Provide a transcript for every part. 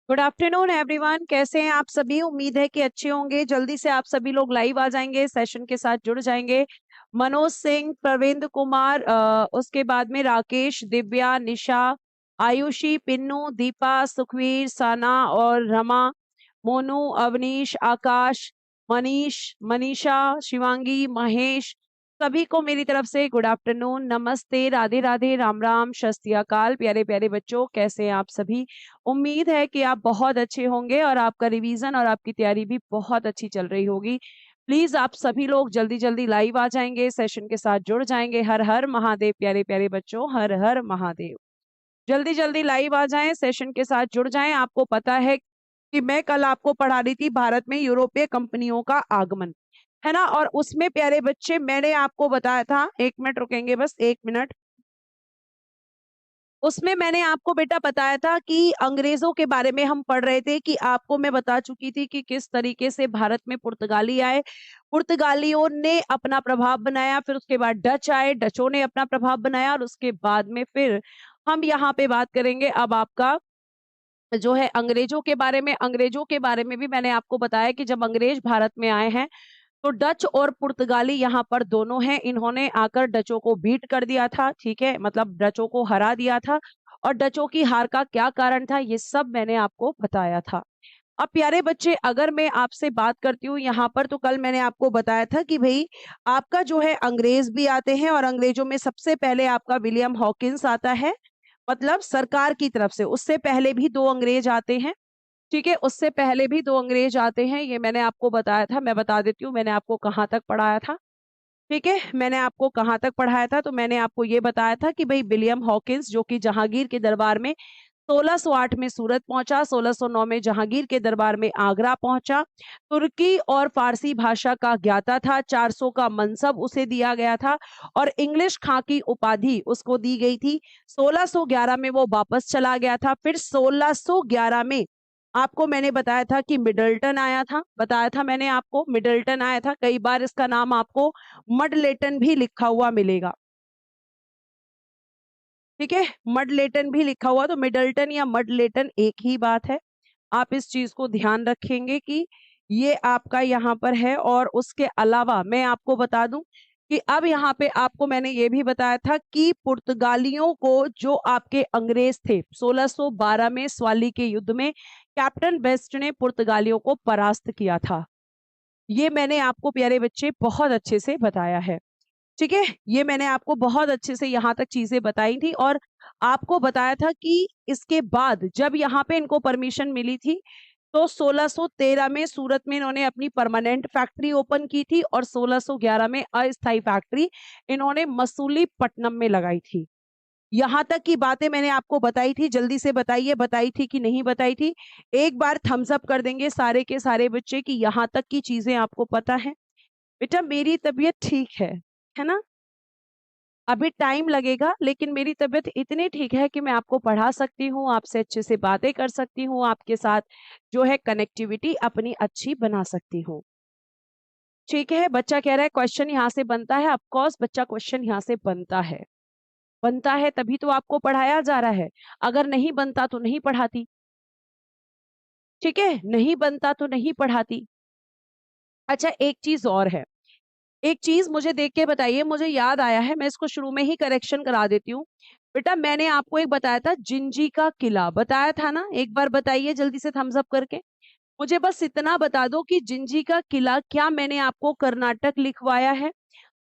Good afternoon everyone, कैसे हैं आप सभी। उम्मीद है कि अच्छे होंगे। जल्दी से आप सभी लोग लाइव आ जाएंगे, सेशन के साथ जुड़ जाएंगे। मनोज सिंह, प्रवीण कुमार, उसके बाद में राकेश, दिव्या, निशा, आयुषी, पिन्नू, दीपा, सुखवीर, साना और रमा, मोनू, अवनीश, आकाश, मनीष, मनीषा, शिवांगी, महेश, सभी को मेरी तरफ से गुड आफ्टरनून, नमस्ते, राधे राधे, राम राम, शस्त्री अकाल। प्यारे प्यारे बच्चों, कैसे हैं आप सभी। उम्मीद है कि आप बहुत अच्छे होंगे और आपका रिवीजन और आपकी तैयारी भी बहुत अच्छी चल रही होगी। प्लीज आप सभी लोग जल्दी जल्दी लाइव आ जाएंगे, सेशन के साथ जुड़ जाएंगे। हर हर महादेव प्यारे प्यारे बच्चों, हर हर महादेव। जल्दी जल्दी लाइव आ जाएं, सेशन के साथ जुड़ जाएं। आपको पता है कि मैं कल आपको पढ़ा रही थी भारत में यूरोपीय कंपनियों का आगमन, है ना। और उसमें प्यारे बच्चे मैंने आपको बताया था, 1 मिनट रुकेंगे, बस 1 मिनट। उसमें मैंने आपको बेटा बताया था कि अंग्रेजों के बारे में हम पढ़ रहे थे, कि आपको मैं बता चुकी थी कि किस तरीके से भारत में पुर्तगाली आए, पुर्तगालियों ने अपना प्रभाव बनाया, फिर उसके बाद डच आए, डचों ने अपना प्रभाव बनाया, और उसके बाद में फिर हम यहाँ पे बात करेंगे अब आपका जो है अंग्रेजों के बारे में। अंग्रेजों के बारे में भी मैंने आपको बताया कि जब अंग्रेज भारत में आए हैं तो डच और पुर्तगाली यहाँ पर दोनों हैं, इन्होंने आकर डचों को बीट कर दिया था, ठीक है, मतलब डचों को हरा दिया था। और डचों की हार का क्या कारण था, ये सब मैंने आपको बताया था। अब प्यारे बच्चे, अगर मैं आपसे बात करती हूँ यहाँ पर, तो कल मैंने आपको बताया था कि भाई आपका जो है अंग्रेज भी आते हैं, और अंग्रेजों में सबसे पहले आपका विलियम हॉकिंस आता है, मतलब सरकार की तरफ से। उससे पहले भी दो अंग्रेज आते हैं, ठीक है, उससे पहले भी दो अंग्रेज आते हैं, ये मैंने आपको बताया था। मैं बता देती हूँ मैंने आपको कहाँ तक पढ़ाया था, ठीक है। मैंने आपको कहाँ तक पढ़ाया था, तो मैंने आपको ये बताया था कि भाई विलियम हॉकिंस जो कि जहांगीर के दरबार में 1608 में सूरत पहुंचा, 1609 में जहांगीर के दरबार में आगरा पहुंचा, तुर्की और फारसी भाषा का ज्ञाता था, 400 का मनसब उसे दिया गया था, और इंग्लिश खां की उपाधि उसको दी गई थी। 1611 में वो वापस चला गया था। फिर 1611 में आपको मैंने बताया था कि मिडल्टन आया था, बताया था मैंने आपको, मिडल्टन आया था। कई बार इसका नाम आपको मडलेटन भी लिखा हुआ मिलेगा, ठीक है, मडलेटन भी लिखा हुआ। तो मिडल्टन या मडलेटन एक ही बात है, आप इस चीज को ध्यान रखेंगे कि ये आपका यहाँ पर है। और उसके अलावा मैं आपको बता दूं कि अब यहाँ पे आपको मैंने ये भी बताया था कि पुर्तगालियों को, जो आपके अंग्रेज थे, 1612 में स्वाली के युद्ध में कैप्टन बेस्ट ने पुर्तगालियों को परास्त किया था। ये मैंने आपको प्यारे बच्चे बहुत अच्छे से बताया है, ठीक है। ये मैंने आपको बहुत अच्छे से यहाँ तक चीजें बताई थी, और आपको बताया था कि इसके बाद जब यहाँ पे इनको परमिशन मिली थी, तो 1613 में सूरत में इन्होंने अपनी परमानेंट फैक्ट्री ओपन की थी, और 1611 में अस्थायी फैक्ट्री इन्होंने मसूलीपट्टनम में लगाई थी। यहाँ तक की बातें मैंने आपको बताई थी, जल्दी से बताइए, बताई थी कि नहीं बताई थी। एक बार थम्स अप कर देंगे सारे के सारे बच्चे कि यहाँ तक की चीजें आपको पता है। बेटा मेरी तबीयत ठीक है ना। अभी टाइम लगेगा, लेकिन मेरी तबीयत इतनी ठीक है कि मैं आपको पढ़ा सकती हूँ, आपसे अच्छे से बातें कर सकती हूँ, आपके साथ जो है कनेक्टिविटी अपनी अच्छी बना सकती हूँ, ठीक है। बच्चा कह रहा है क्वेश्चन यहाँ से बनता है। ऑफ कोर्स बच्चा, क्वेश्चन यहाँ से बनता है, बनता है तभी तो आपको पढ़ाया जा रहा है। अगर नहीं बनता तो नहीं पढ़ाती, ठीक है, नहीं बनता तो नहीं पढ़ाती। अच्छा, एक चीज और है, एक चीज मुझे देख के बताइए, मुझे याद आया है, मैं इसको शुरू में ही करेक्शन करा देती हूँ। बेटा मैंने आपको एक बताया था, जिंजी का किला बताया था ना, एक बार बताइए जल्दी से थम्स अप करके। मुझे बस इतना बता दो कि जिंजी का किला क्या मैंने आपको कर्नाटक लिखवाया है।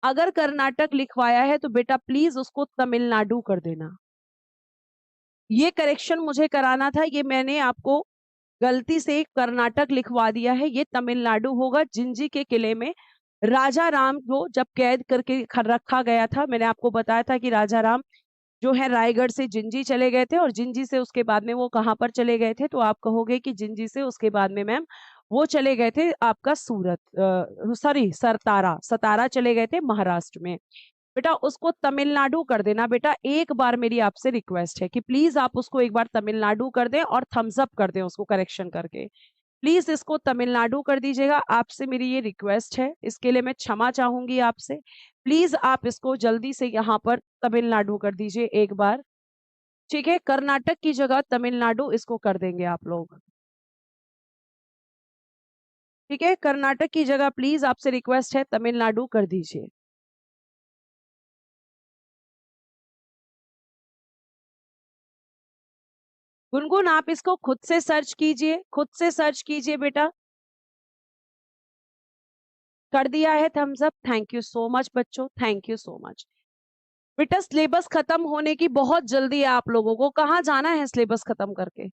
अगर कर्नाटक लिखवाया है तो बेटा प्लीज उसको तमिलनाडु कर देना। ये करेक्शन मुझे कराना था, ये मैंने आपको गलती से कर्नाटक लिखवा दिया है, ये तमिलनाडु होगा। जिंजी के किले में राजा राम को जब कैद करके रखा गया था, मैंने आपको बताया था कि राजा राम जो है रायगढ़ से जिंजी चले गए थे, और जिंजी से उसके बाद में वो कहाँ पर चले गए थे, तो आप कहोगे कि जिंजी से उसके बाद में मैम वो चले गए थे आपका सूरत, सॉरी सतारा, सतारा चले गए थे महाराष्ट्र में। बेटा उसको तमिलनाडु कर देना। बेटा एक बार मेरी आपसे रिक्वेस्ट है कि प्लीज आप उसको एक बार तमिलनाडु कर दें, और थम्स अप कर दें उसको करेक्शन करके। प्लीज इसको तमिलनाडु कर दीजिएगा, आपसे मेरी ये रिक्वेस्ट है, इसके लिए मैं क्षमा चाहूंगी आपसे। प्लीज आप इसको जल्दी से यहाँ पर तमिलनाडु कर दीजिए एक बार, ठीक है। कर्नाटक की जगह तमिलनाडु इसको कर देंगे आप लोग। ठीक है, कर्नाटक की जगह प्लीज आपसे रिक्वेस्ट है तमिलनाडु कर दीजिए। गुनगुन आप इसको खुद से सर्च कीजिए, खुद से सर्च कीजिए बेटा। कर दिया है thumbs up, thank you so much बच्चों, थैंक यू सो मच। बेटा सिलेबस खत्म होने की बहुत जल्दी है आप लोगों को, कहाँ जाना है सिलेबस खत्म करके?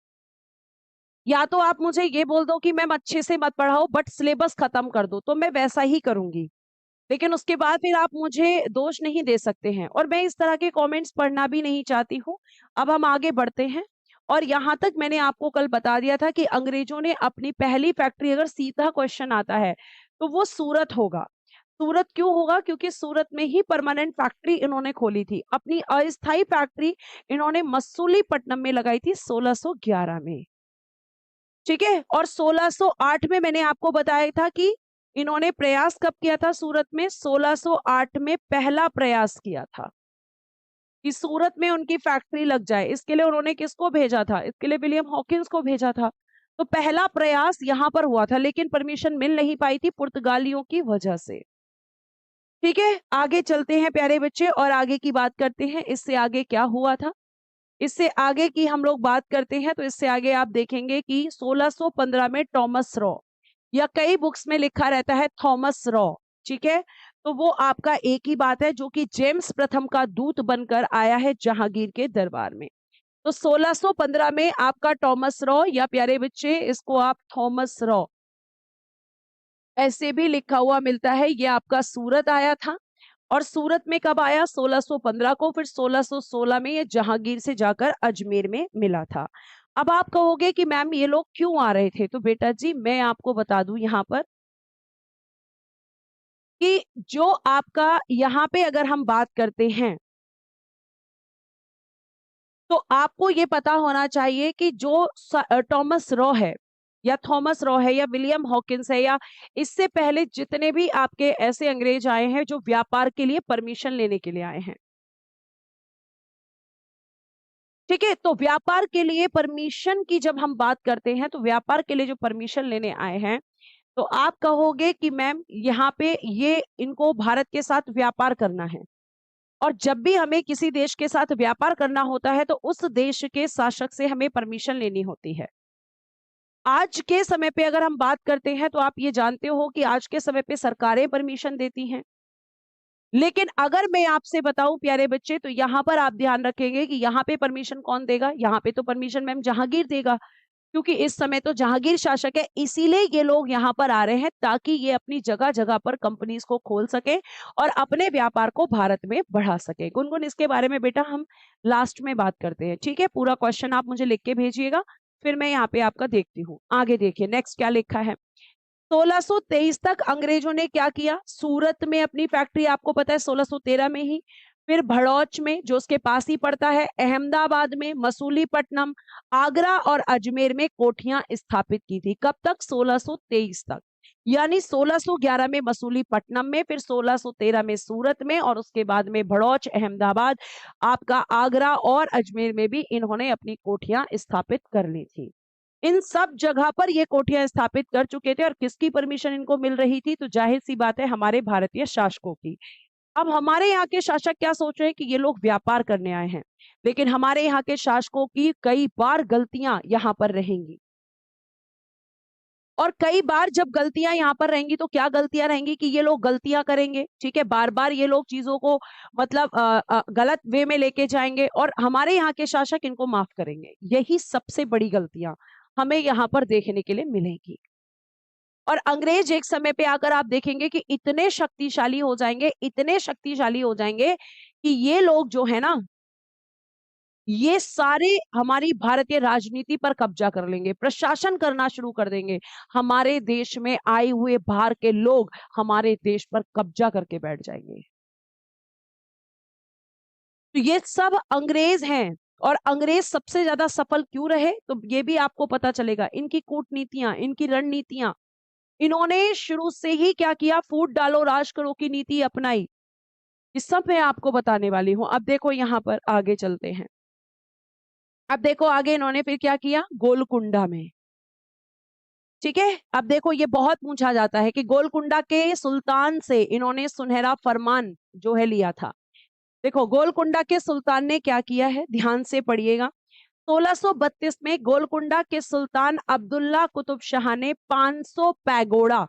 या तो आप मुझे ये बोल दो कि मैम अच्छे से मत पढ़ाओ बट सिलेबस खत्म कर दो, तो मैं वैसा ही करूंगी, लेकिन उसके बाद फिर आप मुझे दोष नहीं दे सकते हैं, और मैं इस तरह के कमेंट्स पढ़ना भी नहीं चाहती हूँ। अब हम आगे बढ़ते हैं। और यहाँ तक मैंने आपको कल बता दिया था कि अंग्रेजों ने अपनी पहली फैक्ट्री, अगर सीधा क्वेश्चन आता है तो वो सूरत होगा। सूरत क्यों होगा? क्योंकि सूरत में ही परमानेंट फैक्ट्री इन्होंने खोली थी। अपनी अस्थायी फैक्ट्री इन्होंने मसूलीपट्टनम में लगाई थी 1611 में। ठीक है, और 1608 में मैंने आपको बताया था कि इन्होंने प्रयास कब किया था सूरत में? 1608 में पहला प्रयास किया था कि सूरत में उनकी फैक्ट्री लग जाए। इसके लिए उन्होंने किसको भेजा था? इसके लिए विलियम हॉकिंस को भेजा था। तो पहला प्रयास यहां पर हुआ था, लेकिन परमिशन मिल नहीं पाई थी पुर्तगालियों की वजह से। ठीक है, आगे चलते हैं प्यारे बच्चे और आगे की बात करते हैं। इससे आगे क्या हुआ था, इससे आगे की हम लोग बात करते हैं। तो इससे आगे आप देखेंगे कि 1615 में टॉमस रॉ, या कई बुक्स में लिखा रहता है थॉमस रॉ, ठीक है, तो वो आपका एक ही बात है, जो कि जेम्स प्रथम का दूत बनकर आया है जहांगीर के दरबार में। तो 1615 में आपका टॉमस रॉ, या प्यारे बच्चे इसको आप थॉमस रॉ ऐसे भी लिखा हुआ मिलता है, ये आपका सूरत आया था। और सूरत में कब आया? 1615 को। फिर 1616 में ये जहांगीर से जाकर अजमेर में मिला था। अब आप कहोगे कि मैम ये लोग क्यों आ रहे थे? तो बेटा जी मैं आपको बता दूं यहाँ पर कि जो आपका यहाँ पे अगर हम बात करते हैं तो आपको ये पता होना चाहिए कि जो टॉमस रॉ है, या थॉमस रॉ है, या विलियम हॉकिंस है, या इससे पहले जितने भी आपके ऐसे अंग्रेज आए हैं जो व्यापार के लिए परमिशन लेने के लिए आए हैं, ठीक है, तो व्यापार के लिए परमिशन की जब हम बात करते हैं, तो व्यापार के लिए जो परमिशन लेने आए हैं, तो आप कहोगे कि मैम यहाँ पे ये इनको भारत के साथ व्यापार करना है। और जब भी हमें किसी देश के साथ व्यापार करना होता है तो उस देश के शासक से हमें परमिशन लेनी होती है। आज के समय पे अगर हम बात करते हैं तो आप ये जानते हो कि आज के समय पे सरकारें परमिशन देती हैं। लेकिन अगर मैं आपसे बताऊं प्यारे बच्चे, तो यहाँ पर आप ध्यान रखेंगे कि यहाँ पे परमिशन कौन देगा? यहाँ पे तो परमिशन मैम जहांगीर देगा, क्योंकि इस समय तो जहांगीर शासक है। इसीलिए ये लोग यहाँ पर आ रहे हैं ताकि ये अपनी जगह जगह पर कंपनीज को खोल सके और अपने व्यापार को भारत में बढ़ा सके। गुनगुन इसके बारे में बेटा हम लास्ट में बात करते हैं, ठीक है? पूरा क्वेश्चन आप मुझे लिख के भेजिएगा, फिर मैं यहाँ पे आपका देखती हूँ। आगे देखिए नेक्स्ट क्या लिखा है। 1623 तक अंग्रेजों ने क्या किया? सूरत में अपनी फैक्ट्री, आपको पता है 1613 में ही, फिर भड़ौच में जो उसके पास ही पड़ता है, अहमदाबाद में, मसूलीपट्टनम, आगरा और अजमेर में कोठियां स्थापित की थी। कब तक? 1623 तक। यानी 1611 में मसूलीपट्टनम में, फिर 1613 में सूरत में, और उसके बाद में भड़ौच, अहमदाबाद, आपका आगरा और अजमेर में भी इन्होंने अपनी कोठियां स्थापित कर ली थी। इन सब जगह पर ये कोठियां स्थापित कर चुके थे, और किसकी परमिशन इनको मिल रही थी? तो जाहिर सी बात है हमारे भारतीय शासकों की। अब हमारे यहाँ के शासक क्या सोच रहे हैं कि ये लोग व्यापार करने आए हैं, लेकिन हमारे यहाँ के शासकों की कई बार गलतियां यहाँ पर रहेंगी। और कई बार जब गलतियां यहाँ पर रहेंगी तो क्या गलतियां रहेंगी कि ये लोग गलतियां करेंगे, ठीक है, बार बार ये लोग चीजों को मतलब गलत वे में लेके जाएंगे, और हमारे यहाँ के शासक इनको माफ करेंगे। यही सबसे बड़ी गलतियां हमें यहाँ पर देखने के लिए मिलेगी। और अंग्रेज एक समय पे आकर आप देखेंगे कि इतने शक्तिशाली हो जाएंगे, इतने शक्तिशाली हो जाएंगे कि ये लोग जो है ना, ये सारे हमारी भारतीय राजनीति पर कब्जा कर लेंगे, प्रशासन करना शुरू कर देंगे। हमारे देश में आए हुए बाहर के लोग हमारे देश पर कब्जा करके बैठ जाएंगे। तो ये सब अंग्रेज हैं। और अंग्रेज सबसे ज्यादा सफल क्यों रहे? तो ये भी आपको पता चलेगा। इनकी कूटनीतियां, इनकी रणनीतियां, इन्होंने शुरू से ही क्या किया? फूट डालो राज करो की नीति अपनाई। इस सब मैं आपको बताने वाली हूं। अब देखो यहां पर आगे चलते हैं। अब देखो आगे इन्होंने फिर क्या किया? गोलकुंडा में, ठीक है, अब देखो ये बहुत पूछा जाता है कि गोलकुंडा के सुल्तान से इन्होंने सुनहरा फरमान जो है लिया था। देखो गोलकुंडा के सुल्तान ने क्या किया है, ध्यान से पढ़िएगा। 1632 में गोलकुंडा के सुल्तान अब्दुल्ला कुतुब शाह ने 500 पैगोड़ा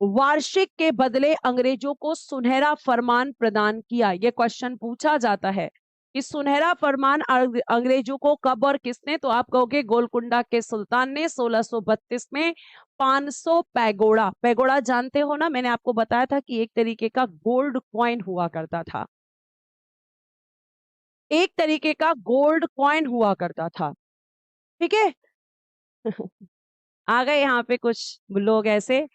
वार्षिक के बदले अंग्रेजों को सुनहरा फरमान प्रदान किया। यह क्वेश्चन पूछा जाता है कि सुनहरा फरमान अंग्रेजों को कब और किसने, तो आप कहोगे गोलकुंडा के सुल्तान ने 1632 में 500 पैगोड़ा। पैगोड़ा जानते हो ना, मैंने आपको बताया था कि एक तरीके का गोल्ड कॉइन हुआ करता था, एक तरीके का गोल्ड कॉइन हुआ करता था। ठीक है। आ गए यहाँ पे कुछ लोग ऐसे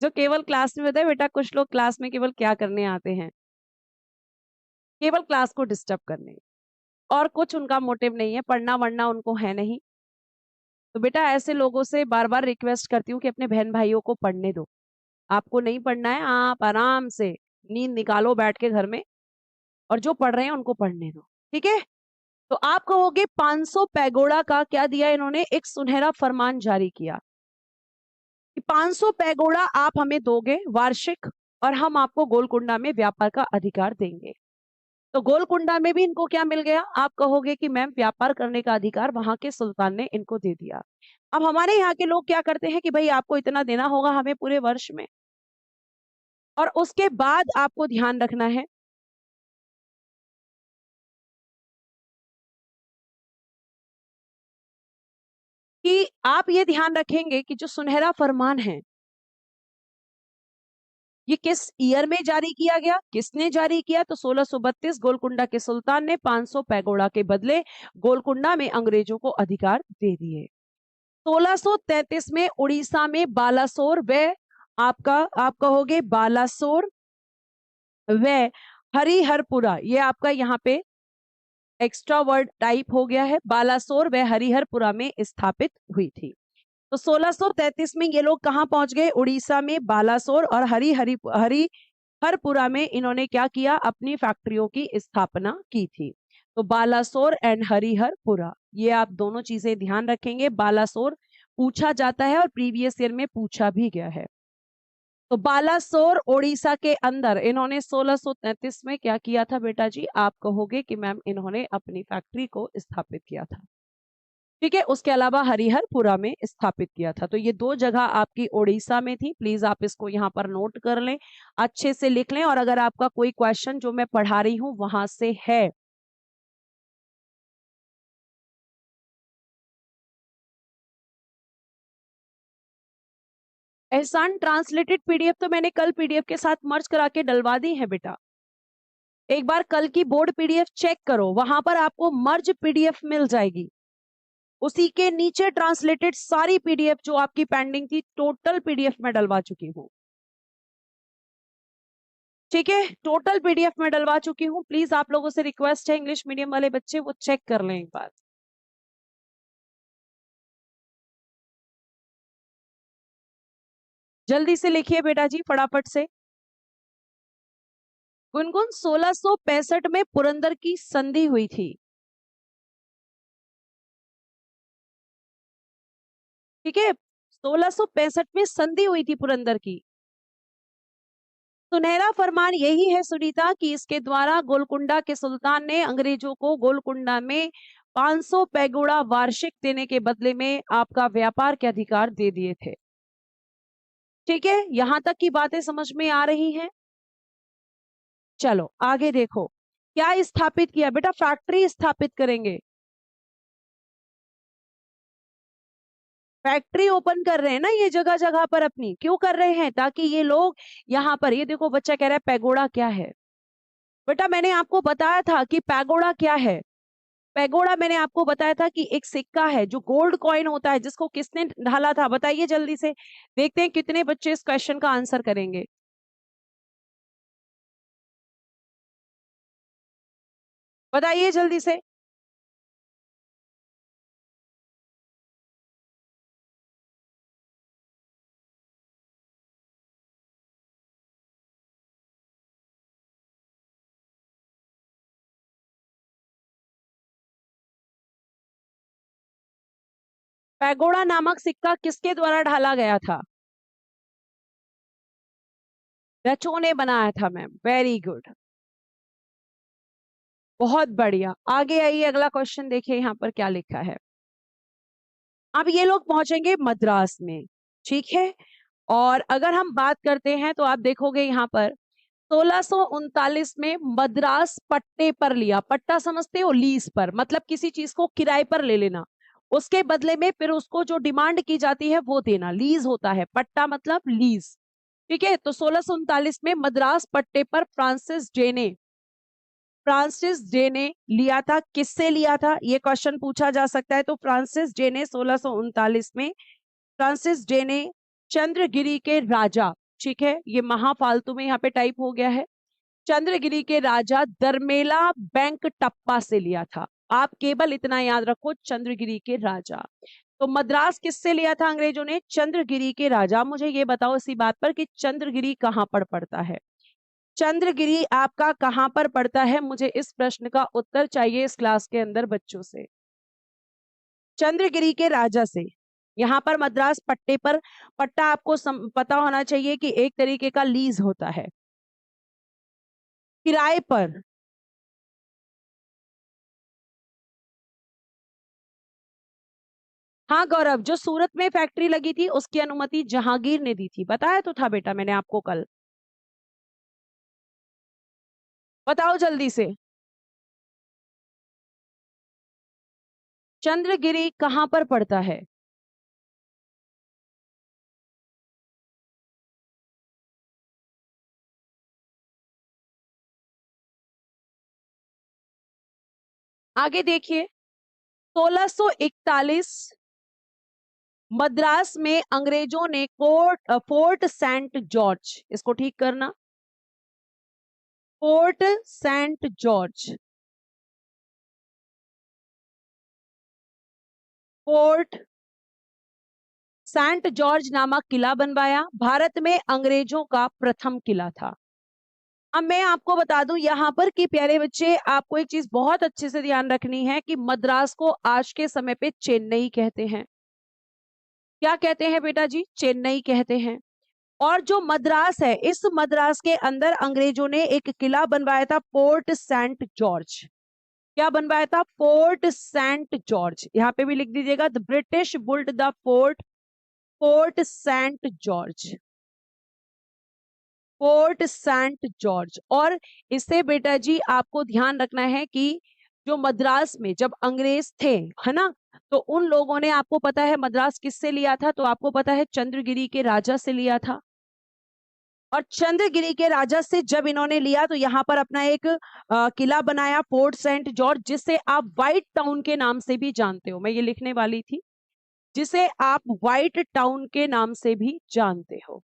जो केवल क्लास में बताए, बेटा कुछ लोग क्लास में केवल क्या करने आते हैं, केवल क्लास को डिस्टर्ब करने, और कुछ उनका मोटिव नहीं है, पढ़ना वढ़ना उनको है नहीं। तो बेटा ऐसे लोगों से बार बार रिक्वेस्ट करती हूँ कि अपने बहन भाइयों को पढ़ने दो। आपको नहीं पढ़ना है, आप आराम से नींद निकालो बैठ के घर में, और जो पढ़ रहे हैं उनको पढ़ने दो। ठीक है। तो आप कहोगे 500 पैगोड़ा का क्या दिया इन्होंने, एक सुनहरा फरमान जारी किया कि 500 पैगोड़ा आप हमें दोगे वार्षिक, और हम आपको गोलकुंडा में व्यापार का अधिकार देंगे। तो गोलकुंडा में भी इनको क्या मिल गया, आप कहोगे कि मैम व्यापार करने का अधिकार वहां के सुल्तान ने इनको दे दिया। अब हमारे यहाँ के लोग क्या करते हैं कि भाई आपको इतना देना होगा हमें पूरे वर्ष में, और उसके बाद आपको ध्यान रखना है कि आप ये ध्यान रखेंगे कि जो सुनहरा फरमान है ये किस ईयर में जारी किया गया, किसने जारी किया, तो 1632 गोलकुंडा के सुल्तान ने 500 पैगोड़ा के बदले गोलकुंडा में अंग्रेजों को अधिकार दे दिए। 1633 में उड़ीसा में बालासोर व आपका आप कहोगे बालासोर व हरिहरपुरा, ये आपका यहाँ पे एक्स्ट्रा वर्ड टाइप हो गया है, बालासोर व हरिहरपुरा में स्थापित हुई थी। तो 1633 में ये लोग कहां पहुंच गए, उड़ीसा में बालासोर और हरिहरपुरा में इन्होंने क्या किया, अपनी फैक्ट्रियों की स्थापना की थी। तो बालासोर एंड हरिहरपुरा, ये आप दोनों चीजें ध्यान रखेंगे। बालासोर पूछा जाता है और प्रीवियस ईयर में पूछा भी गया है। तो बालासोर ओडिशा के अंदर इन्होंने 1633 में क्या किया था बेटा जी, आप कहोगे कि मैम इन्होंने अपनी फैक्ट्री को स्थापित किया था। ठीक है, उसके अलावा हरिहरपुरा में स्थापित किया था। तो ये दो जगह आपकी ओडिशा में थी, प्लीज आप इसको यहाँ पर नोट कर लें, अच्छे से लिख लें, और अगर आपका कोई क्वेश्चन जो मैं पढ़ा रही हूं वहां से है, एहसान ट्रांसलेटेड पीडीएफ तो मैंने कल पीडीएफ के साथ मर्ज करा के डलवा दी है बेटा। एक बार कल की बोर्ड पीडीएफ चेक करो, वहां पर आपको मर्ज पीडीएफ मिल जाएगी, उसी के नीचे ट्रांसलेटेड सारी पीडीएफ जो आपकी पेंडिंग थी टोटल पीडीएफ में डलवा चुकी हूँ। ठीक है, टोटल पीडीएफ में डलवा चुकी हूँ। प्लीज आप लोगों से रिक्वेस्ट है, इंग्लिश मीडियम वाले बच्चे वो चेक कर लें एक बार। जल्दी से लिखिए बेटा जी फटाफट से। गुनगुन 1665 में पुरंदर की संधि हुई थी। ठीक है, 1665 में संधि हुई थी पुरंदर की। सुनहरा फरमान यही है सुनीता कि इसके द्वारा गोलकुंडा के सुल्तान ने अंग्रेजों को गोलकुंडा में 500 पैगोड़ा वार्षिक देने के बदले में आपका व्यापार के अधिकार दे दिए थे। ठीक है, यहां तक की बातें समझ में आ रही हैं। चलो आगे देखो, क्या स्थापित किया बेटा, फैक्ट्री स्थापित करेंगे, फैक्ट्री ओपन कर रहे हैं ना ये जगह जगह पर अपनी, क्यों कर रहे हैं, ताकि ये लोग यहाँ पर, ये देखो बच्चा कह रहा है पैगोड़ा क्या है, बेटा मैंने आपको बताया था कि पैगोड़ा क्या है। पैगोड़ा मैंने आपको बताया था कि एक सिक्का है जो गोल्ड कॉइन होता है, जिसको किसने ढाला था, बताइए जल्दी से, देखते हैं कितने बच्चे इस क्वेश्चन का आंसर करेंगे। बताइए जल्दी से। पैगोडा नामक सिक्का किसके द्वारा ढाला गया था? डचों ने बनाया था मैम, वेरी गुड, बहुत बढ़िया। आगे आइए, अगला क्वेश्चन देखिए यहाँ पर क्या लिखा है। अब ये लोग पहुंचेंगे मद्रास में, ठीक है। और अगर हम बात करते हैं तो आप देखोगे यहाँ पर 1639 में मद्रास पट्टे पर लिया। पट्टा समझते हो, लीज पर, मतलब किसी चीज को किराए पर ले लेना, उसके बदले में फिर उसको जो डिमांड की जाती है वो देना, लीज होता है। पट्टा मतलब लीज, ठीक है। तो 1639 में मद्रास पट्टे पर फ्रांसिस डे ने लिया था। किससे लिया था, ये क्वेश्चन पूछा जा सकता है। तो फ्रांसिस डे ने 1639 में, फ्रांसिस डे ने चंद्रगिरी के राजा, ठीक है, ये महाफालतू में यहाँ पे टाइप हो गया है, चंद्रगिरी के राजा दरमेला बैंक टप्पा से लिया था। आप केवल इतना याद रखो, चंद्रगिरी के राजा। तो मद्रास किससे लिया था अंग्रेजों ने? चंद्रगिरी के राजा। मुझे ये बताओ इसी बात पर कि चंद्रगिरी कहां पर पड़ता है? चंद्रगिरी आपका कहां पर पड़ता है? मुझे इस प्रश्न का उत्तर चाहिए इस क्लास के अंदर बच्चों से। चंद्रगिरी के राजा से। यहाँ पर मद्रास पट्टे पर, पट्टा आपको पता होना चाहिए कि एक तरीके का लीज होता है, किराए पर। हाँ गौरव, जो सूरत में फैक्ट्री लगी थी उसकी अनुमति जहांगीर ने दी थी, बताया तो था बेटा मैंने आपको कल। बताओ जल्दी से, चंद्रगिरी कहां पर पड़ता है? आगे देखिए, 1641 मद्रास में अंग्रेजों ने फोर्ट सेंट जॉर्ज, इसको ठीक करना, fort saint George, fort saint George नामक किला बनवाया। भारत में अंग्रेजों का प्रथम किला था। अब मैं आपको बता दूं यहाँ पर कि प्यारे बच्चे, आपको एक चीज बहुत अच्छे से ध्यान रखनी है कि मद्रास को आज के समय पे चेन्नई कहते हैं। क्या कहते हैं बेटा जी? चेन्नई कहते हैं। और जो मद्रास है, इस मद्रास के अंदर अंग्रेजों ने एक किला बनवाया था, फोर्ट सेंट जॉर्ज। क्या बनवाया था? Fort saint George. यहाँ पे भी लिख दीजिएगा, the British built the fort, fort saint George, fort saint George. और इससे बेटा जी आपको ध्यान रखना है कि जो मद्रास में जब अंग्रेज थे, है ना, तो उन लोगों ने, आपको पता है मद्रास किससे लिया था? तो आपको पता है चंद्रगिरी के राजा से लिया था। और चंद्रगिरी के राजा से जब इन्होंने लिया तो यहाँ पर अपना एक किला बनाया, फोर्ट सेंट जॉर्ज, जिसे आप व्हाइट टाउन के नाम से भी जानते हो। मैं ये लिखने वाली थी, जिसे आप व्हाइट टाउन के नाम से भी जानते हो।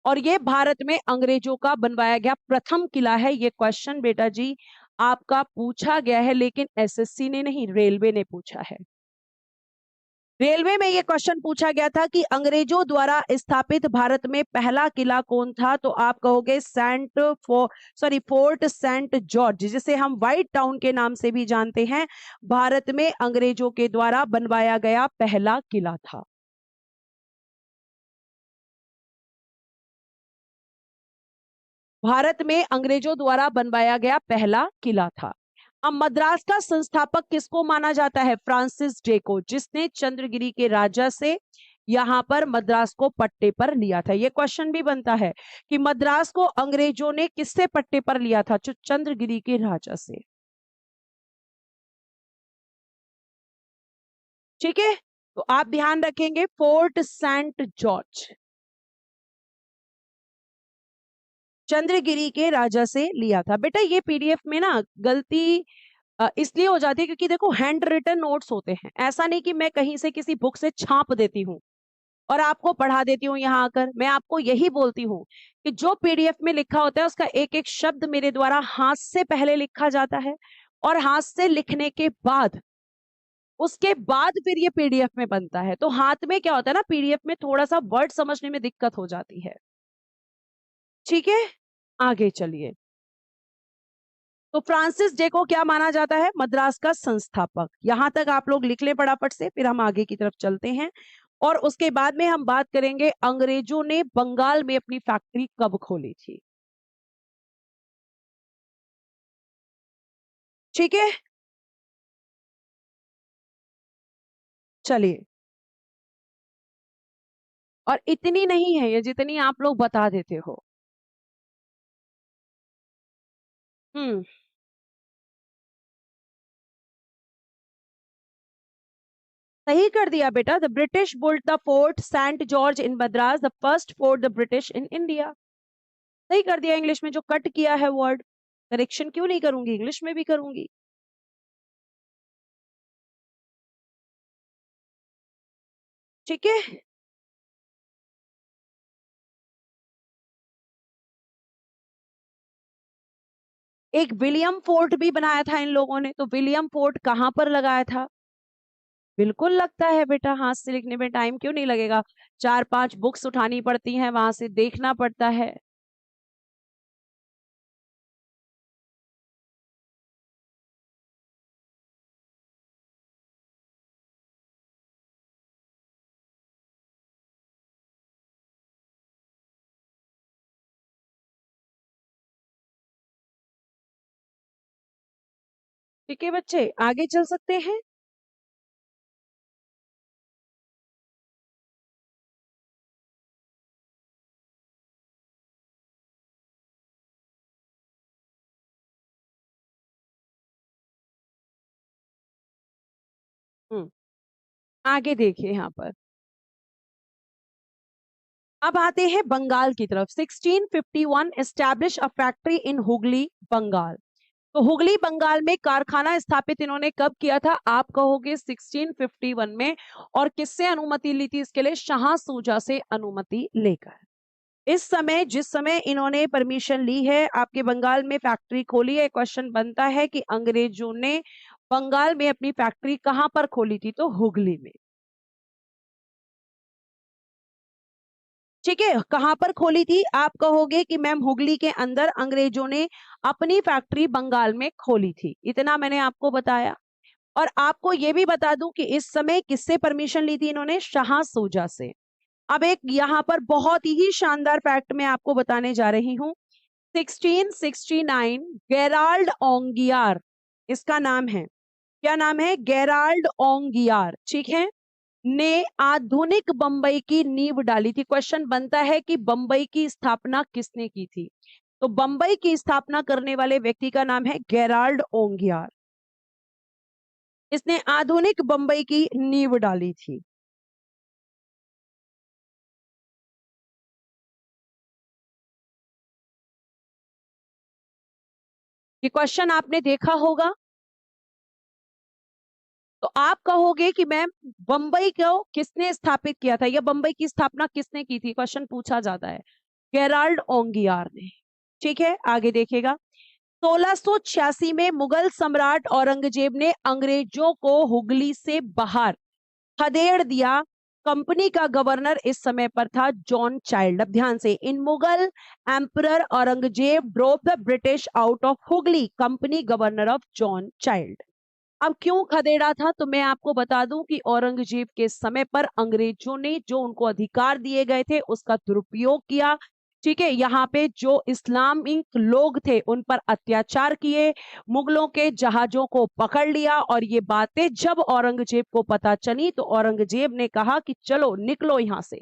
और ये भारत में अंग्रेजों का बनवाया गया प्रथम किला है। ये क्वेश्चन बेटा जी आपका पूछा गया है, लेकिन एसएससी ने नहीं, रेलवे ने पूछा है। रेलवे में ये क्वेश्चन पूछा गया था कि अंग्रेजों द्वारा स्थापित भारत में पहला किला कौन था? तो आप कहोगे फोर्ट सेंट जॉर्ज, जिसे हम व्हाइट टाउन के नाम से भी जानते हैं, भारत में अंग्रेजों के द्वारा बनवाया गया पहला किला था। भारत में अंग्रेजों द्वारा बनवाया गया पहला किला था। अब मद्रास का संस्थापक किसको माना जाता है? फ्रांसिस डे को, जिसने चंद्रगिरी के राजा से यहां पर मद्रास को पट्टे पर लिया था। यह क्वेश्चन भी बनता है कि मद्रास को अंग्रेजों ने किससे पट्टे पर लिया था? चंद्रगिरी के राजा से। ठीक है, तो आप ध्यान रखेंगे, फोर्ट सेंट जॉर्ज चंद्रगिरी के राजा से लिया था। बेटा ये पीडीएफ में ना गलती इसलिए हो जाती है क्योंकि देखो हैंड रिटन नोट्स होते हैं। ऐसा नहीं कि मैं कहीं से किसी बुक से छाप देती हूँ और आपको पढ़ा देती हूँ यहाँ आकर। मैं आपको यही बोलती हूँ कि जो पीडीएफ में लिखा होता है उसका एक एक शब्द मेरे द्वारा हाथ से पहले लिखा जाता है, और हाथ से लिखने के बाद, उसके बाद फिर ये पीडीएफ में बनता है। तो हाथ में क्या होता है ना, पीडीएफ में थोड़ा सा वर्ड समझने में दिक्कत हो जाती है। ठीक है, आगे चलिए। तो फ्रांसिस डे को क्या माना जाता है? मद्रास का संस्थापक। यहां तक आप लोग लिख ले फटाफट से, फिर हम आगे की तरफ चलते हैं और उसके बाद में हम बात करेंगे अंग्रेजों ने बंगाल में अपनी फैक्ट्री कब खोली थी। ठीक है, चलिए। और इतनी नहीं है ये जितनी आप लोग बता देते हो। हम्म। सही कर दिया बेटा। The British built the fort saint George in Madras, the first fort the British in India. सही कर दिया। इंग्लिश में जो कट किया है वर्ड, करेक्शन क्यों नहीं करूंगी, इंग्लिश में भी करूंगी। ठीक है। एक विलियम फोर्ट भी बनाया था इन लोगों ने, तो विलियम फोर्ट कहां पर लगाया था? बिल्कुल लगता है बेटा, हाथ से लिखने में टाइम क्यों नहीं लगेगा? 4-5 बुक्स उठानी पड़ती हैं, वहां से देखना पड़ता है। ठीक है बच्चे, आगे चल सकते हैं। हम्म। आगे देखिए यहाँ पर। अब आते हैं बंगाल की तरफ। 1651 establish a factory in Hooghly, Bengal. तो हुगली बंगाल में कारखाना स्थापित इन्होंने कब किया था? आप कहोगे 1651 में। और किससे अनुमति ली थी इसके लिए? शाह सूजा से अनुमति लेकर। इस समय जिस समय इन्होंने परमिशन ली है, आपके बंगाल में फैक्ट्री खोली है, क्वेश्चन बनता है कि अंग्रेजों ने बंगाल में अपनी फैक्ट्री कहां पर खोली थी? तो हुगली में। ठीक है, कहां पर खोली थी? आप कहोगे कि मैम हुगली के अंदर अंग्रेजों ने अपनी फैक्ट्री बंगाल में खोली थी। इतना मैंने आपको बताया। और आपको यह भी बता दूं कि इस समय किससे परमिशन ली थी इन्होंने? शाह सूजा से। अब एक यहां पर बहुत ही शानदार फैक्ट मैं आपको बताने जा रही हूं। 1669 गेराल्ड ओंगियार इसका नाम है। क्या नाम है? गेराल्ड ओंगियार। ठीक है। ने आधुनिक बंबई की नींव डाली थी। क्वेश्चन बनता है कि बंबई की स्थापना किसने की थी? तो बंबई की स्थापना करने वाले व्यक्ति का नाम है गेराल्ड ओंगियार। इसने आधुनिक बंबई की नींव डाली थी। ये क्वेश्चन आपने देखा होगा। तो आप कहोगे कि मैम बंबई को किसने स्थापित किया था या बंबई की स्थापना किसने की थी? क्वेश्चन पूछा जाता है। गेराल्ड ओंगियार ने। ठीक है, आगे देखिएगा। 1686 में मुगल सम्राट औरंगजेब ने अंग्रेजों को हुगली से बाहर खदेड़ दिया। कंपनी का गवर्नर इस समय पर था जॉन चाइल्ड। अब ध्यान से, in Mughal emperor Aurangzeb drove the British out of Hooghly, company governor of John Child. अब क्यों खदेड़ा था? तो मैं आपको बता दूं कि औरंगजेब के समय पर अंग्रेजों ने जो उनको अधिकार दिए गए थे उसका दुरुपयोग किया। ठीक है, यहाँ पे जो इस्लामिक लोग थे उन पर अत्याचार किए, मुगलों के जहाजों को पकड़ लिया। और ये बातें जब औरंगजेब को पता चली तो औरंगजेब ने कहा कि चलो निकलो यहां से,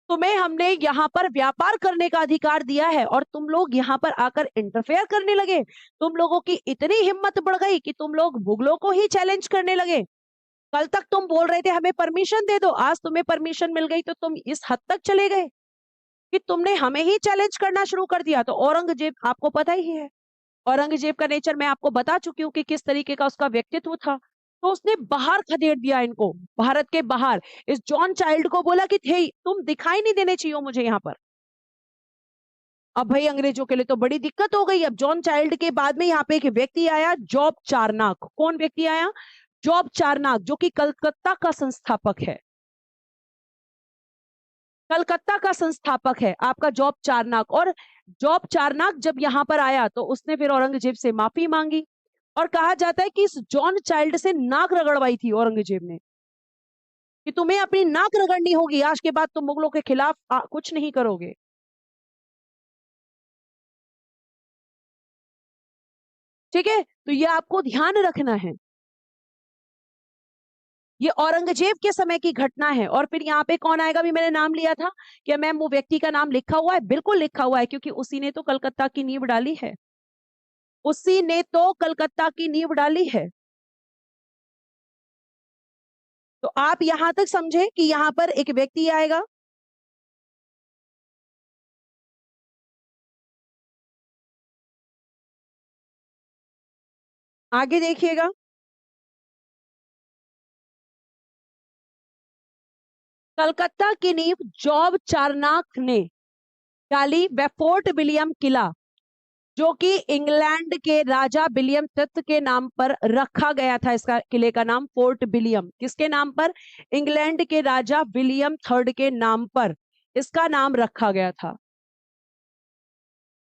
तुम्हें हमने यहाँ पर व्यापार करने का अधिकार दिया है और तुम लोग यहाँ पर आकर इंटरफेयर करने लगे। तुम लोगों की इतनी हिम्मत बढ़ गई कि तुम लोग मुगलों को ही चैलेंज करने लगे। कल तक तुम बोल रहे थे हमें परमिशन दे दो, आज तुम्हें परमिशन मिल गई तो तुम इस हद तक चले गए कि तुमने हमें ही चैलेंज करना शुरू कर दिया। तो औरंगजेब आपको पता ही है, औरंगजेब का नेचर मैं आपको बता चुकी हूँ कि किस तरीके का उसका व्यक्तित्व था। तो उसने बाहर खदेड़ दिया इनको, भारत के बाहर। इस जॉन चाइल्ड को बोला कि थे तुम दिखाई नहीं देने चाहिए मुझे यहाँ पर। अब भाई अंग्रेजों के लिए तो बड़ी दिक्कत हो गई। अब जॉन चाइल्ड के बाद में यहाँ पे एक व्यक्ति आया, जॉब चारनाक। कौन व्यक्ति आया? जॉब चारनाक, जो कि कलकत्ता का संस्थापक है। कलकत्ता का संस्थापक है आपका जॉब चारनाक। और जॉब चारनाक जब यहाँ पर आया तो उसने फिर औरंगजेब से माफी मांगी, और कहा जाता है कि इस जॉन चाइल्ड से नाक रगड़वाई थी औरंगजेब ने कि तुम्हें अपनी नाक रगड़नी होगी, आज के बाद तुम मुगलों के खिलाफ कुछ नहीं करोगे। ठीक है, तो ये आपको ध्यान रखना है। ये औरंगजेब के समय की घटना है। और फिर यहाँ पे कौन आएगा, भी मैंने नाम लिया था कि मैम वो व्यक्ति का नाम लिखा हुआ है, बिल्कुल लिखा हुआ है, क्योंकि उसी ने तो कलकत्ता की नींव डाली है। उसी ने तो कलकत्ता की नींव डाली है। तो आप यहां तक समझे कि यहां पर एक व्यक्ति आएगा। आगे देखिएगा। कलकत्ता की नींव जॉब चारनाक ने डाली व फोर्ट विलियम किला, जो कि इंग्लैंड के राजा विलियम तृतीय के नाम पर रखा गया था। इसका किले का नाम फोर्ट विलियम, किसके नाम पर? इंग्लैंड के राजा विलियम थर्ड के नाम पर इसका नाम रखा गया था।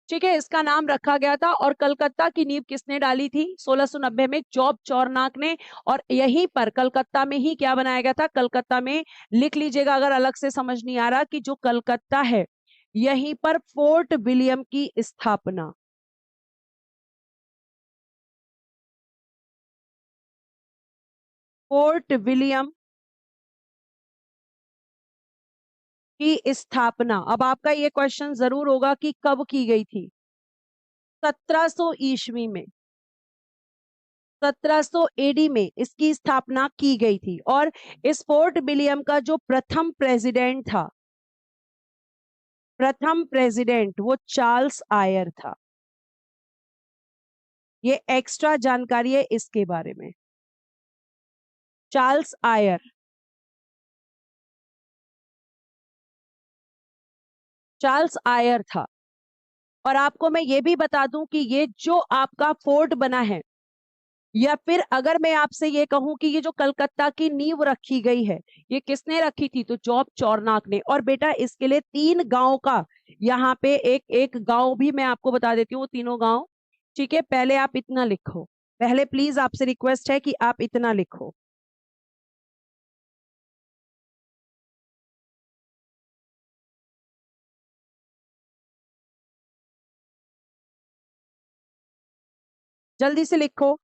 ठीक है, इसका नाम रखा गया था। और कलकत्ता की नींव किसने डाली थी 1690 में? जॉब चारनाक ने। और यहीं पर कलकत्ता में ही क्या बनाया गया था? कलकत्ता में, लिख लीजिएगा अगर अलग से समझ नहीं आ रहा, कि जो कलकत्ता है यहीं पर फोर्ट विलियम की स्थापना। फोर्ट विलियम की स्थापना। अब आपका ये क्वेश्चन जरूर होगा कि कब की गई थी? 1700 ईस्वी में, 1700 एडी में इसकी स्थापना की गई थी। और इस फोर्ट विलियम का जो प्रथम प्रेसिडेंट था, प्रथम प्रेसिडेंट वो चार्ल्स आयर था। ये एक्स्ट्रा जानकारी है इसके बारे में। चार्ल्स आयर, चार्ल्स आयर था। और आपको मैं ये भी बता दूं कि ये जो आपका फोर्ट बना है, या फिर अगर मैं आपसे ये कहूं कि ये जो कलकत्ता की नींव रखी गई है, ये किसने रखी थी? तो जॉब चारनाक ने। और बेटा इसके लिए 3 गांव का यहाँ पे एक एक गांव भी मैं आपको बता देती हूँ, वो तीनों गांव। ठीक है, पहले आप इतना लिखो। पहले प्लीज आपसे रिक्वेस्ट है कि आप इतना लिखो। जल्दी से लिखो।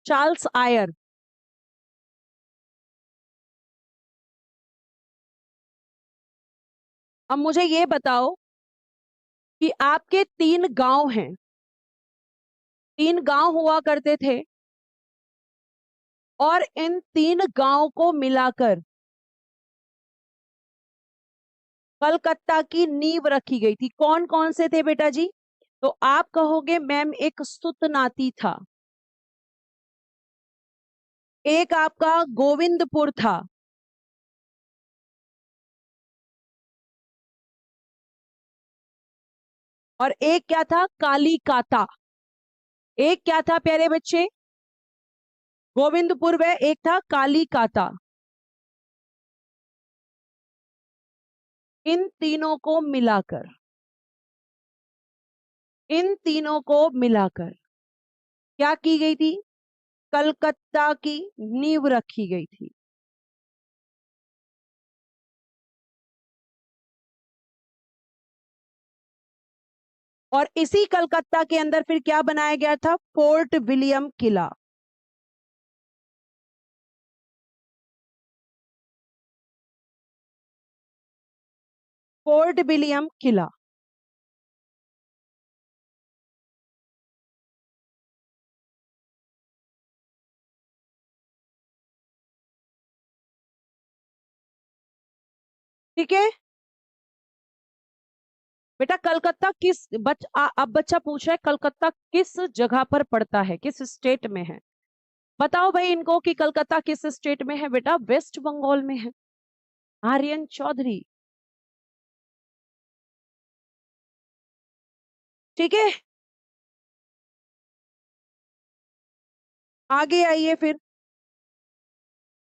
Charles Eyre. अब मुझे ये बताओ कि आपके 3 गांव हैं, 3 गांव हुआ करते थे, और इन 3 गांव को मिलाकर कलकत्ता की नींव रखी गई थी। कौन कौन से थे बेटा जी? तो आप कहोगे मैम एक सुतनाती था, एक आपका गोविंदपुर था, और एक क्या था? कालीकाता। एक क्या था प्यारे बच्चे? गोविंदपुर। व एक था कालीकाता। इन तीनों को मिलाकर, इन तीनों को मिलाकर क्या की गई थी? कलकत्ता की नींव रखी गई थी। और इसी कलकत्ता के अंदर फिर क्या बनाया गया था? फोर्ट विलियम किला। फोर्ट विलियम किला। ठीक है बेटा, कलकत्ता किस अब बच्चा पूछ रहा है कलकत्ता किस जगह पर पड़ता है, किस स्टेट में है? बताओ भाई इनको कि कलकत्ता किस स्टेट में है। बेटा वेस्ट बंगाल में है। आर्यन चौधरी। ठीक है, आगे आइए, फिर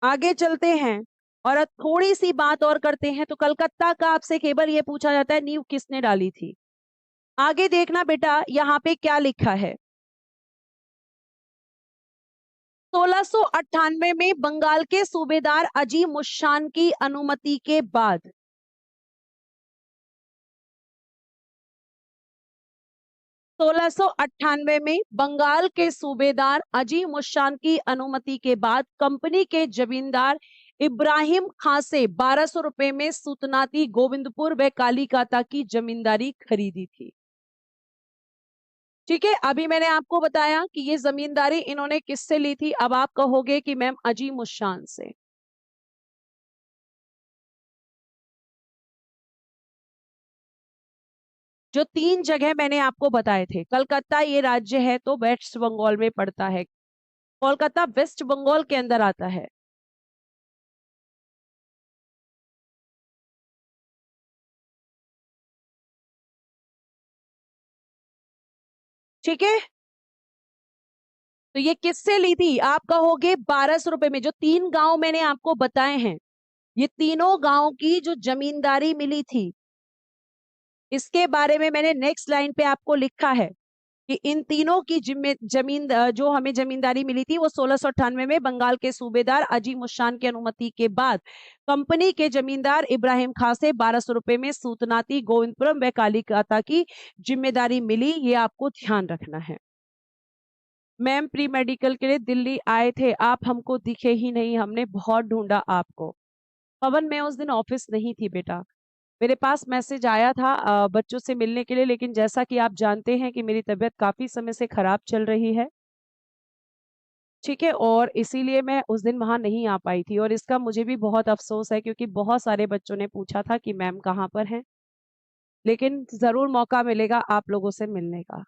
आगे चलते हैं और अब थोड़ी सी बात और करते हैं। तो कलकत्ता का आपसे केवल ये पूछा जाता है, नींव किसने डाली थी। आगे देखना बेटा, यहाँ पे क्या लिखा है। 1698 में बंगाल के सूबेदार अजीम उस की अनुमति के बाद 1698 में बंगाल के सूबेदार अजीम उस की अनुमति के बाद कंपनी के जमींदार इब्राहिम खां से 1200 रुपए में सुतनाती, गोविंदपुर व कालीकाता की जमींदारी खरीदी थी। ठीक है, अभी मैंने आपको बताया कि ये जमींदारी इन्होंने किससे ली थी। अब आप कहोगे कि मैम अजीम उस से। जो 3 जगह मैंने आपको बताए थे, कलकत्ता ये राज्य है तो वेस्ट बंगाल में पड़ता है, कोलकाता वेस्ट बंगाल के अंदर आता है। ठीक है, तो ये किससे ली थी। आप कहोगे 1200 रुपए में। जो 3 गांव मैंने आपको बताए हैं, ये तीनों गांव की जो जमींदारी मिली थी, इसके बारे में मैंने नेक्स्ट लाइन पे आपको लिखा है कि इन तीनों की जमीन जो हमें जमींदारी मिली थी वो 1698 में बंगाल के सूबेदार अजीम उस की अनुमति के बाद कंपनी के जमींदार इब्राहिम खां से 1200 रुपए में सूतनाती, गोविंदपुरम व कालीकाता की जिम्मेदारी मिली। ये आपको ध्यान रखना है। मैम प्री मेडिकल के लिए दिल्ली आए थे, आप हमको दिखे ही नहीं, हमने बहुत ढूंढा आपको। पवन, मैं उस दिन ऑफिस नहीं थी बेटा, मेरे पास मैसेज आया था बच्चों से मिलने के लिए, लेकिन जैसा कि आप जानते हैं कि मेरी तबीयत काफी समय से खराब चल रही है। ठीक है, और इसीलिए मैं उस दिन वहां नहीं आ पाई थी, और इसका मुझे भी बहुत अफसोस है क्योंकि बहुत सारे बच्चों ने पूछा था कि मैम कहाँ पर हैं। लेकिन जरूर मौका मिलेगा आप लोगों से मिलने का।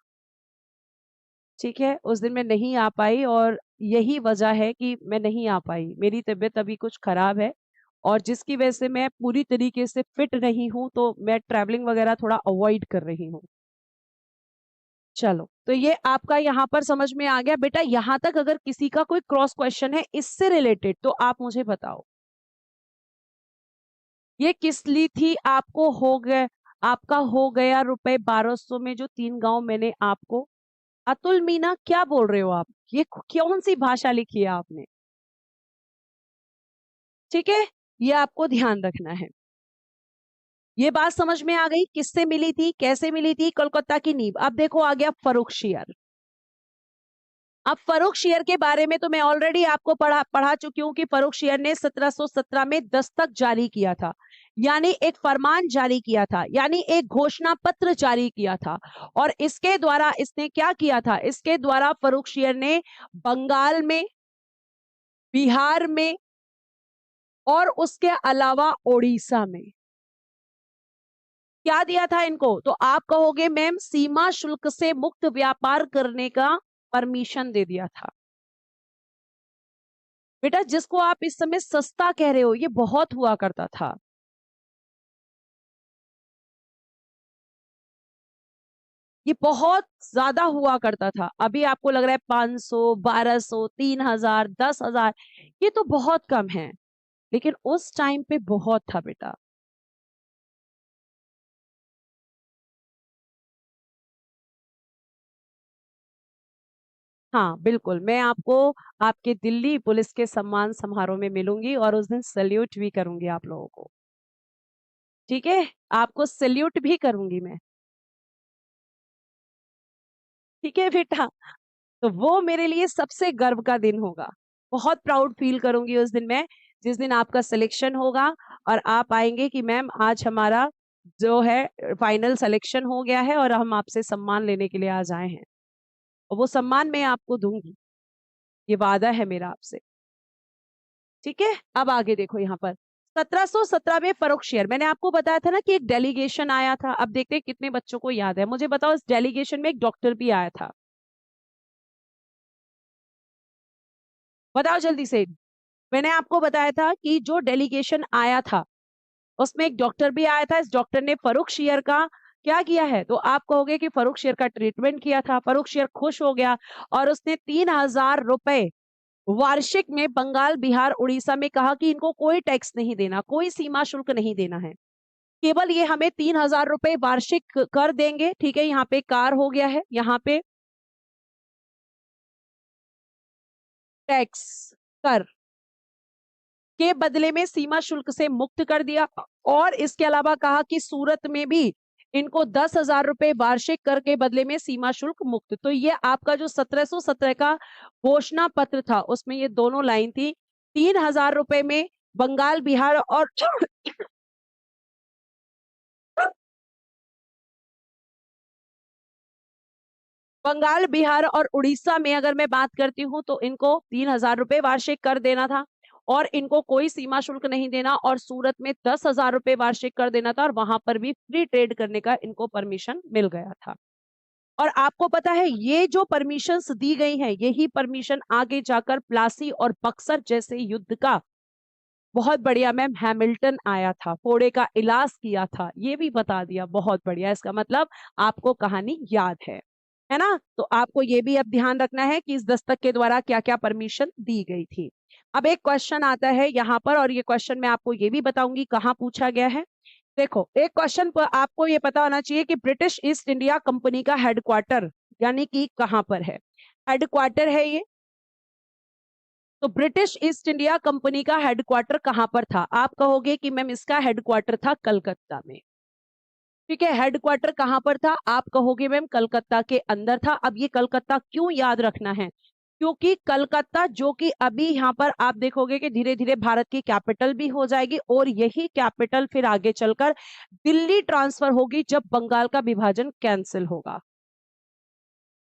ठीक है, उस दिन मैं नहीं आ पाई और यही वजह है कि मैं नहीं आ पाई। मेरी तबीयत अभी कुछ खराब है और जिसकी वजह से मैं पूरी तरीके से फिट नहीं हूं, तो मैं ट्रैवलिंग वगैरह थोड़ा अवॉइड कर रही हूँ। चलो, तो ये आपका यहाँ पर समझ में आ गया बेटा। यहाँ तक अगर किसी का कोई क्रॉस क्वेश्चन है इससे रिलेटेड तो आप मुझे बताओ। ये किस ली थी, आपको हो गए, आपका हो गया रुपए 1200 में जो 3 गांव मैंने आपको। अतुल मीना, क्या बोल रहे हो आप, ये कौन सी भाषा लिखी है आपने। ठीक है, ये आपको ध्यान रखना है। ये बात समझ में आ गई, किससे मिली थी, कैसे मिली थी, कोलकाता की नींव। अब देखो आ गया फर्रुखशियर। अब फर्रुखशियर के बारे में तो मैं ऑलरेडी आपको पढ़ा चुकी हूं कि फर्रुखशियर ने 1717 में दस्तक जारी किया था, यानी एक फरमान जारी किया था, यानी एक घोषणा पत्र जारी किया था। और इसके द्वारा इसने क्या किया था, इसके द्वारा फर्रुखशियर ने बंगाल में, बिहार में और उसके अलावा ओडिशा में क्या दिया था इनको। तो आप कहोगे मैम सीमा शुल्क से मुक्त व्यापार करने का परमिशन दे दिया था। बेटा जिसको आप इस समय सस्ता कह रहे हो, ये बहुत हुआ करता था। ये बहुत ज्यादा हुआ करता था। अभी आपको लग रहा है 500, 1200, 3000, 10,000, ये तो बहुत कम है, लेकिन उस टाइम पे बहुत था बेटा। हाँ बिल्कुल, मैं आपको आपके दिल्ली पुलिस के सम्मान समारोह में मिलूंगी और उस दिन सल्यूट भी करूंगी आप लोगों को। ठीक है, आपको सल्यूट भी करूंगी मैं। ठीक है बेटा, तो वो मेरे लिए सबसे गर्व का दिन होगा। बहुत प्राउड फील करूंगी उस दिन मैं, जिस दिन आपका सिलेक्शन होगा और आप आएंगे कि मैम आज हमारा जो है फाइनल सिलेक्शन हो गया है और हम आपसे सम्मान लेने के लिए आज आए हैं। और वो सम्मान मैं आपको दूंगी, ये वादा है मेरा आपसे। ठीक है, अब आगे देखो यहाँ पर 1717 में फर्रुखशियर, मैंने आपको बताया था ना कि एक डेलीगेशन आया था। अब देखते हैं कितने बच्चों को याद है, मुझे बताओ। इस डेलीगेशन में एक डॉक्टर भी आया था, बताओ जल्दी से। मैंने आपको बताया था कि जो डेलीगेशन आया था उसमें एक डॉक्टर भी आया था। इस डॉक्टर ने फर्रुखशियर का क्या किया है, तो आप कहोगे कि फर्रुखशियर का ट्रीटमेंट किया था। फर्रुखशियर खुश हो गया और उसने 3000 रुपए वार्षिक में बंगाल, बिहार, उड़ीसा में कहा कि इनको कोई टैक्स नहीं देना, कोई सीमा शुल्क नहीं देना है, केवल ये हमें 3,000 रुपए वार्षिक कर देंगे। ठीक है, यहाँ पे कार हो गया है, यहाँ पे टैक्स कर के बदले में सीमा शुल्क से मुक्त कर दिया। और इसके अलावा कहा कि सूरत में भी इनको 10,000 रुपए वार्षिक कर के बदले में सीमा शुल्क मुक्त। तो ये आपका जो 1717 का घोषणा पत्र था उसमें ये दोनों लाइन थी। 3,000 रुपए में बंगाल, बिहार और बंगाल, बिहार और उड़ीसा में अगर मैं बात करती हूँ तो इनको 3,000 रुपए वार्षिक कर देना था और इनको कोई सीमा शुल्क नहीं देना, और सूरत में 10,000 रुपए वार्षिक कर देना था और वहां पर भी फ्री ट्रेड करने का इनको परमिशन मिल गया था। और आपको पता है ये जो परमिशंस दी गई हैं यही परमिशन आगे जाकर प्लासी और बक्सर जैसे युद्ध का बहुत बढ़िया मैम हैमिल्टन आया था, फोड़े का इलाज किया था, ये भी बता दिया। बहुत बढ़िया, इसका मतलब आपको कहानी याद है ना। तो आपको ये भी अब ध्यान रखना है कि इस दस्तक के द्वारा क्या क्या परमिशन दी गई थी। अब एक क्वेश्चन आता है यहाँ पर, और ये क्वेश्चन मैं आपको ये भी बताऊंगी कहाँ पूछा गया है। देखो, एक क्वेश्चन पर आपको ये पता होना चाहिए कि ब्रिटिश ईस्ट इंडिया कंपनी का हेडक्वार्टर यानी कि कहाँ पर है, हेडक्वार्टर है ये। तो ब्रिटिश ईस्ट इंडिया कंपनी का हेडक्वार्टर कहां पर था? आप कहोगे कि मैम इसका हेडक्वार्टर था कलकत्ता में। ठीक है, हेडक्वार्टर कहां पर था? आप कहोगे मैम कलकत्ता के अंदर था। अब ये कलकत्ता क्यों याद रखना है? क्योंकि कलकत्ता जो कि अभी यहाँ पर आप देखोगे कि धीरे धीरे भारत की कैपिटल भी हो जाएगी और यही कैपिटल फिर आगे चलकर दिल्ली ट्रांसफर होगी जब बंगाल का विभाजन कैंसिल होगा।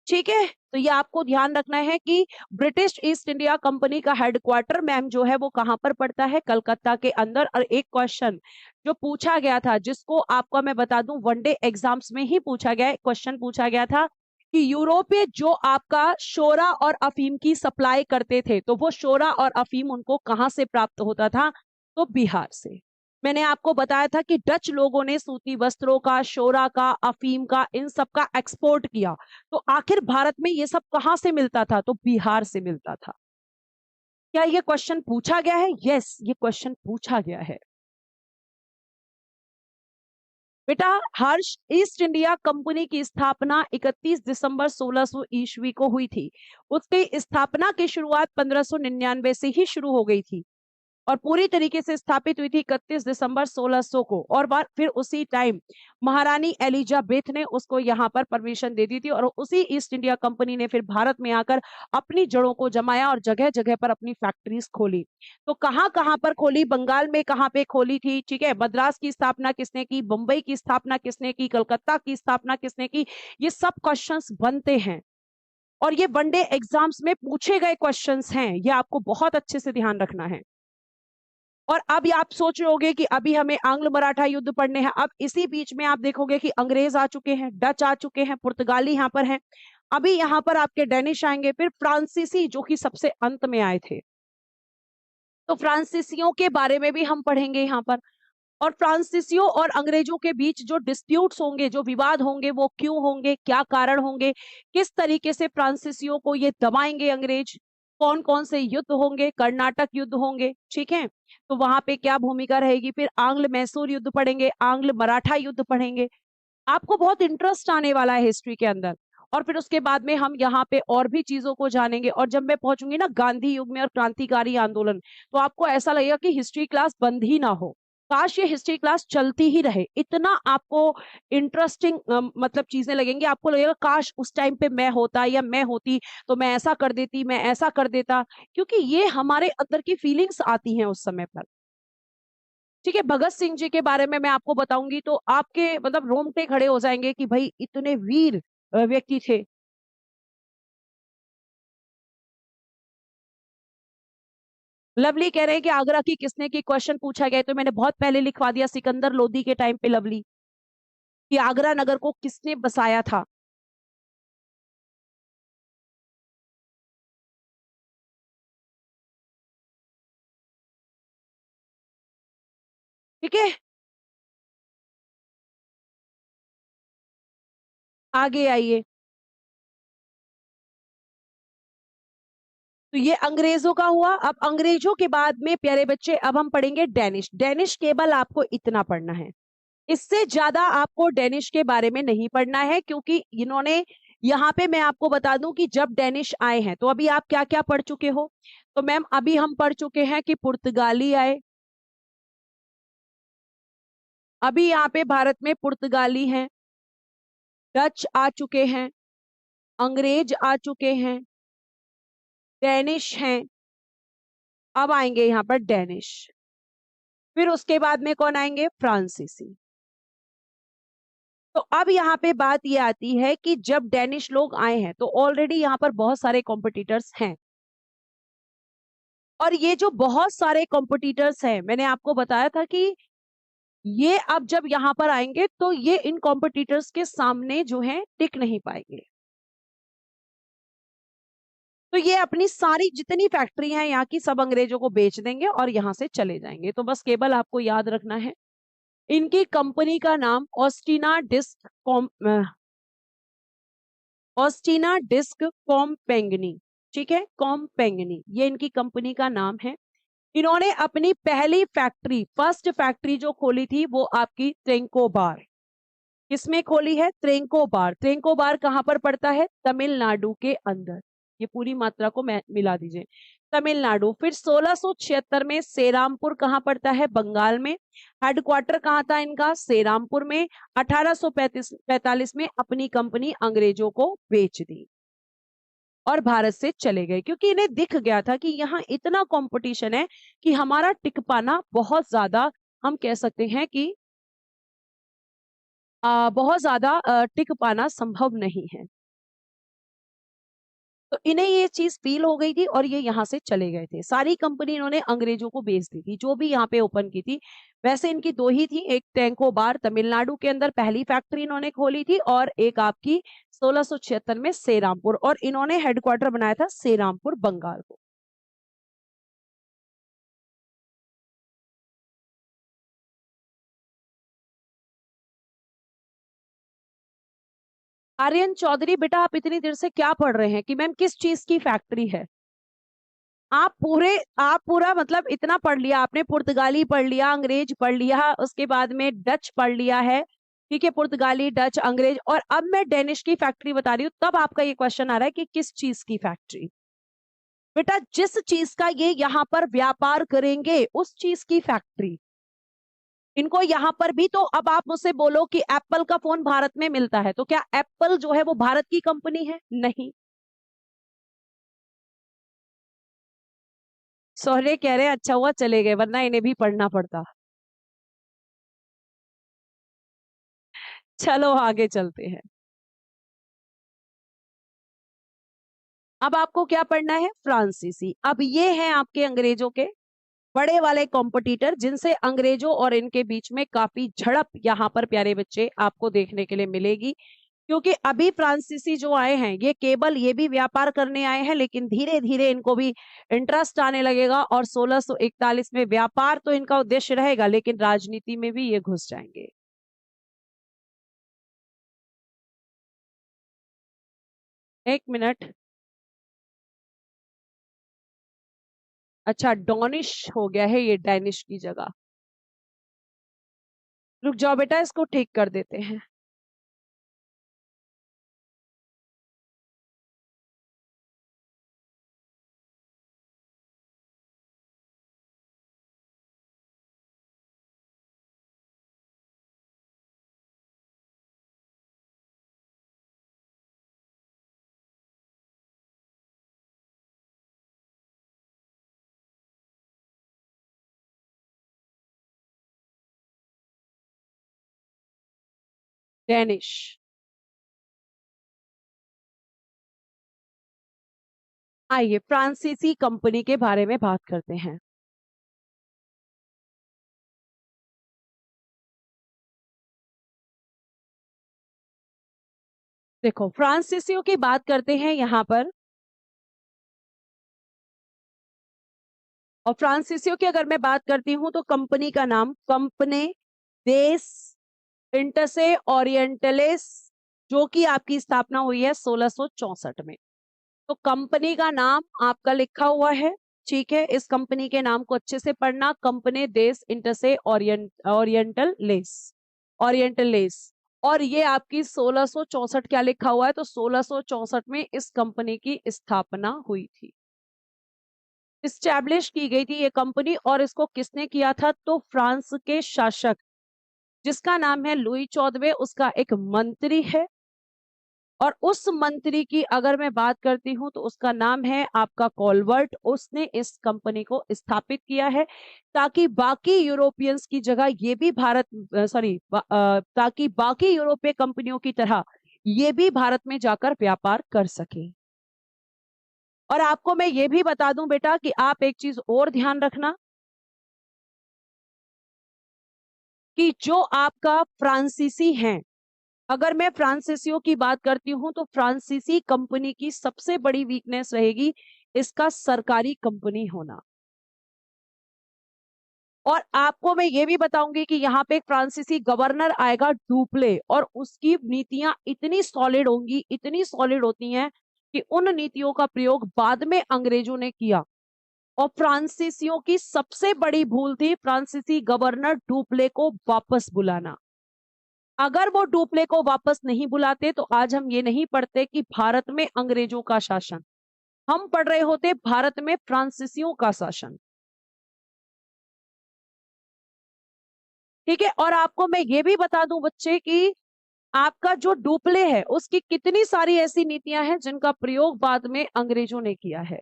ठीक है, तो ये आपको ध्यान रखना है कि ब्रिटिश ईस्ट इंडिया कंपनी का हेडक्वार्टर मैम जो है वो कहां पर पड़ता है? कलकत्ता के अंदर। और एक क्वेश्चन जो पूछा गया था जिसको आपको मैं बता दूं वनडे एग्जाम्स में ही पूछा गया, क्वेश्चन पूछा गया था कि यूरोपीय जो आपका शोरा और अफीम की सप्लाई करते थे तो वो शोरा और अफीम उनको कहां से प्राप्त होता था? तो बिहार से। मैंने आपको बताया था कि डच लोगों ने सूती वस्त्रों का, शोरा का, अफीम का, इन सब का एक्सपोर्ट किया। तो आखिर भारत में ये सब कहां से मिलता था? तो बिहार से मिलता था। क्या ये क्वेश्चन पूछा गया है? यस, ये क्वेश्चन पूछा गया है। बेटा, हर्ष, ईस्ट इंडिया कंपनी की स्थापना 31 दिसंबर 1600 ईस्वी को हुई थी। उसकी स्थापना की शुरुआत 1599 से ही शुरू हो गई थी और पूरी तरीके से स्थापित हुई थी 31 दिसंबर 1600 को। और बार फिर उसी टाइम महारानी एलिजाबेथ ने उसको यहाँ पर परमिशन दे दी थी और उसी ईस्ट इंडिया कंपनी ने फिर भारत में आकर अपनी जड़ों को जमाया और जगह जगह पर अपनी फैक्ट्रीज खोली। तो कहाँ कहाँ पर खोली? बंगाल में कहाँ पे खोली थी? ठीक है, मद्रास की स्थापना किसने की? मुंबई की स्थापना किसने की? कलकत्ता की स्थापना किसने की? ये सब क्वेश्चंस बनते हैं और ये वनडे एग्जाम्स में पूछे गए क्वेश्चंस हैं, ये आपको बहुत अच्छे से ध्यान रखना है। और अब आप सोच रहे होगे कि अभी हमें आंग्ल मराठा युद्ध पढ़ने हैं। अब इसी बीच में आप देखोगे कि अंग्रेज आ चुके हैं, डच आ चुके हैं, पुर्तगाली यहाँ पर हैं। अभी यहाँ पर आपके डेनिश आएंगे, फिर फ्रांसीसी जो कि सबसे अंत में आए थे। तो फ्रांसीसियों के बारे में भी हम पढ़ेंगे यहाँ पर। और फ्रांसीसियों और अंग्रेजों के बीच जो डिस्प्यूट्स होंगे, जो विवाद होंगे, वो क्यों होंगे, क्या कारण होंगे, किस तरीके से फ्रांसीसियों को ये दबाएंगे अंग्रेज, कौन कौन से युद्ध होंगे, कर्नाटक युद्ध होंगे। ठीक है, तो वहां पे क्या भूमिका रहेगी। फिर आंग्ल मैसूर युद्ध पढ़ेंगे, आंग्ल मराठा युद्ध पढ़ेंगे। आपको बहुत इंटरेस्ट आने वाला है हिस्ट्री के अंदर। और फिर उसके बाद में हम यहाँ पे और भी चीजों को जानेंगे। और जब मैं पहुंचूंगी ना गांधी युग में और क्रांतिकारी आंदोलन, तो आपको ऐसा लगेगा कि हिस्ट्री क्लास बंद ही ना हो, काश ये हिस्ट्री क्लास चलती ही रहे। इतना आपको इंटरेस्टिंग मतलब चीजें लगेंगी, आपको लगेगा काश उस टाइम पे मैं होता या मैं होती तो मैं ऐसा कर देती, मैं ऐसा कर देता। क्योंकि ये हमारे अंदर की फीलिंग्स आती हैं उस समय पर। ठीक है, भगत सिंह जी के बारे में मैं आपको बताऊंगी तो आपके मतलब रोंगटे खड़े हो जाएंगे कि भाई इतने वीर व्यक्ति थे। लवली कह रहे हैं कि आगरा की किसने की, क्वेश्चन पूछा गया है, तो मैंने बहुत पहले लिखवा दिया, सिकंदर लोदी के टाइम पे लवली, कि आगरा नगर को किसने बसाया था। ठीक है, आगे आइए। तो ये अंग्रेजों का हुआ। अब अंग्रेजों के बाद में प्यारे बच्चे अब हम पढ़ेंगे डेनिश। डेनिश केवल आपको इतना पढ़ना है, इससे ज्यादा आपको डेनिश के बारे में नहीं पढ़ना है, क्योंकि इन्होंने यहाँ पे मैं आपको बता दूं कि जब डेनिश आए हैं तो अभी आप क्या क्या पढ़ चुके हो। तो मैम अभी हम पढ़ चुके हैं कि पुर्तगाली आए, अभी यहाँ पे भारत में पुर्तगाली हैं, डच आ चुके हैं, अंग्रेज आ चुके हैं, डेनिश हैं, अब आएंगे यहाँ पर डेनिश। फिर उसके बाद में कौन आएंगे, फ्रांसीसी। तो अब यहाँ पे बात ये आती है कि जब डेनिश लोग आए हैं तो ऑलरेडी यहाँ पर बहुत सारे कॉम्पिटिटर्स हैं, और ये जो बहुत सारे कॉम्पिटिटर्स हैं मैंने आपको बताया था कि ये अब जब यहाँ पर आएंगे तो ये इन कॉम्पिटिटर्स के सामने जो है टिक नहीं पाएंगे। तो ये अपनी सारी जितनी फैक्ट्री हैं यहाँ की सब अंग्रेजों को बेच देंगे और यहाँ से चले जाएंगे। तो बस केवल आपको याद रखना है इनकी कंपनी का नाम ऑस्टिना डिस्क कॉम्पेंगनी, ठीक है, कॉम्पेंगनी ये इनकी कंपनी का नाम है। इन्होंने अपनी पहली फैक्ट्री, फर्स्ट फैक्ट्री जो खोली थी वो आपकी त्रेंकोबार, किसमें खोली है, त्रेंकोबार। त्रेंकोबार कहां पर पड़ता है, तमिलनाडु के अंदर। ये पूरी मात्रा को मिला दीजिए, तमिलनाडु। फिर 1676 में सेरामपुर कहां पड़ता है, बंगाल में। हेडक्वार्टर कहां था इनका, सेरामपुर में। 1845 में अपनी कंपनी अंग्रेजों को बेच दी और भारत से चले गए, क्योंकि इन्हें दिख गया था कि यहाँ इतना कंपटीशन है कि हमारा टिक पाना बहुत ज्यादा, हम कह सकते हैं कि बहुत ज्यादा टिक पाना संभव नहीं है। तो इन्हें ये चीज फील हो गई थी और ये यहाँ से चले गए थे। सारी कंपनी इन्होंने अंग्रेजों को बेच दी थी जो भी यहाँ पे ओपन की थी। वैसे इनकी दो ही थी, एक टैंकोबार तमिलनाडु के अंदर पहली फैक्ट्री इन्होंने खोली थी, और एक आपकी 1676 में सेरामपुर, और इन्होंने हेडक्वार्टर बनाया था सेरामपुर, बंगाल को। आर्यन चौधरी, बेटा आप इतनी देर से क्या पढ़ रहे हैं कि मैम किस चीज की फैक्ट्री है। आप पूरा मतलब इतना पढ़ लिया आपने, पुर्तगाली पढ़ लिया, अंग्रेज पढ़ लिया, उसके बाद में डच पढ़ लिया है, ठीक है, पुर्तगाली, डच, अंग्रेज, और अब मैं डेनिश की फैक्ट्री बता रही हूँ, तब आपका ये क्वेश्चन आ रहा है कि किस चीज की फैक्ट्री। बेटा जिस चीज का ये यहाँ पर व्यापार करेंगे उस चीज की फैक्ट्री। इनको यहाँ पर भी, तो अब आप मुझसे बोलो कि एप्पल का फोन भारत में मिलता है, तो क्या एप्पल जो है वो भारत की कंपनी है, नहीं। सोहरे कह रहे हैं अच्छा हुआ चले गए वरना इन्हें भी पढ़ना पड़ता। चलो आगे चलते हैं। अब आपको क्या पढ़ना है, फ्रांसीसी। अब ये हैं आपके अंग्रेजों के बड़े वाले कॉम्पिटिटर, जिनसे अंग्रेजों और इनके बीच में काफी झड़प यहाँ पर प्यारे बच्चे आपको देखने के लिए मिलेगी। क्योंकि अभी फ्रांसीसी जो आए हैं ये केवल ये भी व्यापार करने आए हैं, लेकिन धीरे धीरे इनको भी इंटरेस्ट आने लगेगा, और 1641 में व्यापार तो इनका उद्देश्य रहेगा लेकिन राजनीति में भी ये घुस जाएंगे। एक मिनट, अच्छा डॉनिश हो गया है ये डैनिश की जगह। रुक जाओ बेटा इसको ठीक कर देते हैं। डैनिश। आइए फ्रांसीसी कंपनी के बारे में बात करते हैं। देखो फ्रांसीसियों की बात करते हैं यहाँ पर, और फ्रांसीसियों की अगर मैं बात करती हूँ तो कंपनी का नाम कंपने देस इंटसे ओरिएंटलेस, जो कि आपकी स्थापना हुई है 1664 में। तो कंपनी का नाम आपका लिखा हुआ है, ठीक है। इस कंपनी के नाम को अच्छे से पढ़ना, कंपनी देश inter se oriental less, oriental less. और ये आपकी 1664 क्या लिखा हुआ है, तो 1664 में इस कंपनी की स्थापना हुई थी, इस्टेब्लिश की गई थी ये कंपनी। और इसको किसने किया था, तो फ्रांस के शासक जिसका नाम है लुई 14वें, उसका एक मंत्री है। और उस मंत्री की अगर मैं बात करती हूं तो उसका नाम है आपका कॉलवर्ट। उसने इस कंपनी को स्थापित किया है ताकि बाकी यूरोपियंस की जगह ये भी भारत ताकि बाकी यूरोपीय कंपनियों की तरह ये भी भारत में जाकर व्यापार कर सके। और आपको मैं ये भी बता दूं बेटा कि आप एक चीज और ध्यान रखना कि जो आपका फ्रांसीसी हैं, अगर मैं फ्रांसीसियों की बात करती हूं तो फ्रांसीसी कंपनी की सबसे बड़ी वीकनेस रहेगी इसका सरकारी कंपनी होना। और आपको मैं ये भी बताऊंगी कि यहाँ पे एक फ्रांसीसी गवर्नर आएगा डुप्ले, और उसकी नीतियां इतनी सॉलिड होंगी, इतनी सॉलिड होती हैं कि उन नीतियों का प्रयोग बाद में अंग्रेजों ने किया। और फ्रांसीसियों की सबसे बड़ी भूल थी फ्रांसीसी गवर्नर डुप्ले को वापस बुलाना। अगर वो डुप्ले को वापस नहीं बुलाते तो आज हम ये नहीं पढ़ते कि भारत में अंग्रेजों का शासन, हम पढ़ रहे होते भारत में फ्रांसीसियों का शासन, ठीक है। और आपको मैं ये भी बता दूं बच्चे कि आपका जो डुप्ले है उसकी कितनी सारी ऐसी नीतियां हैं जिनका प्रयोग बाद में अंग्रेजों ने किया है।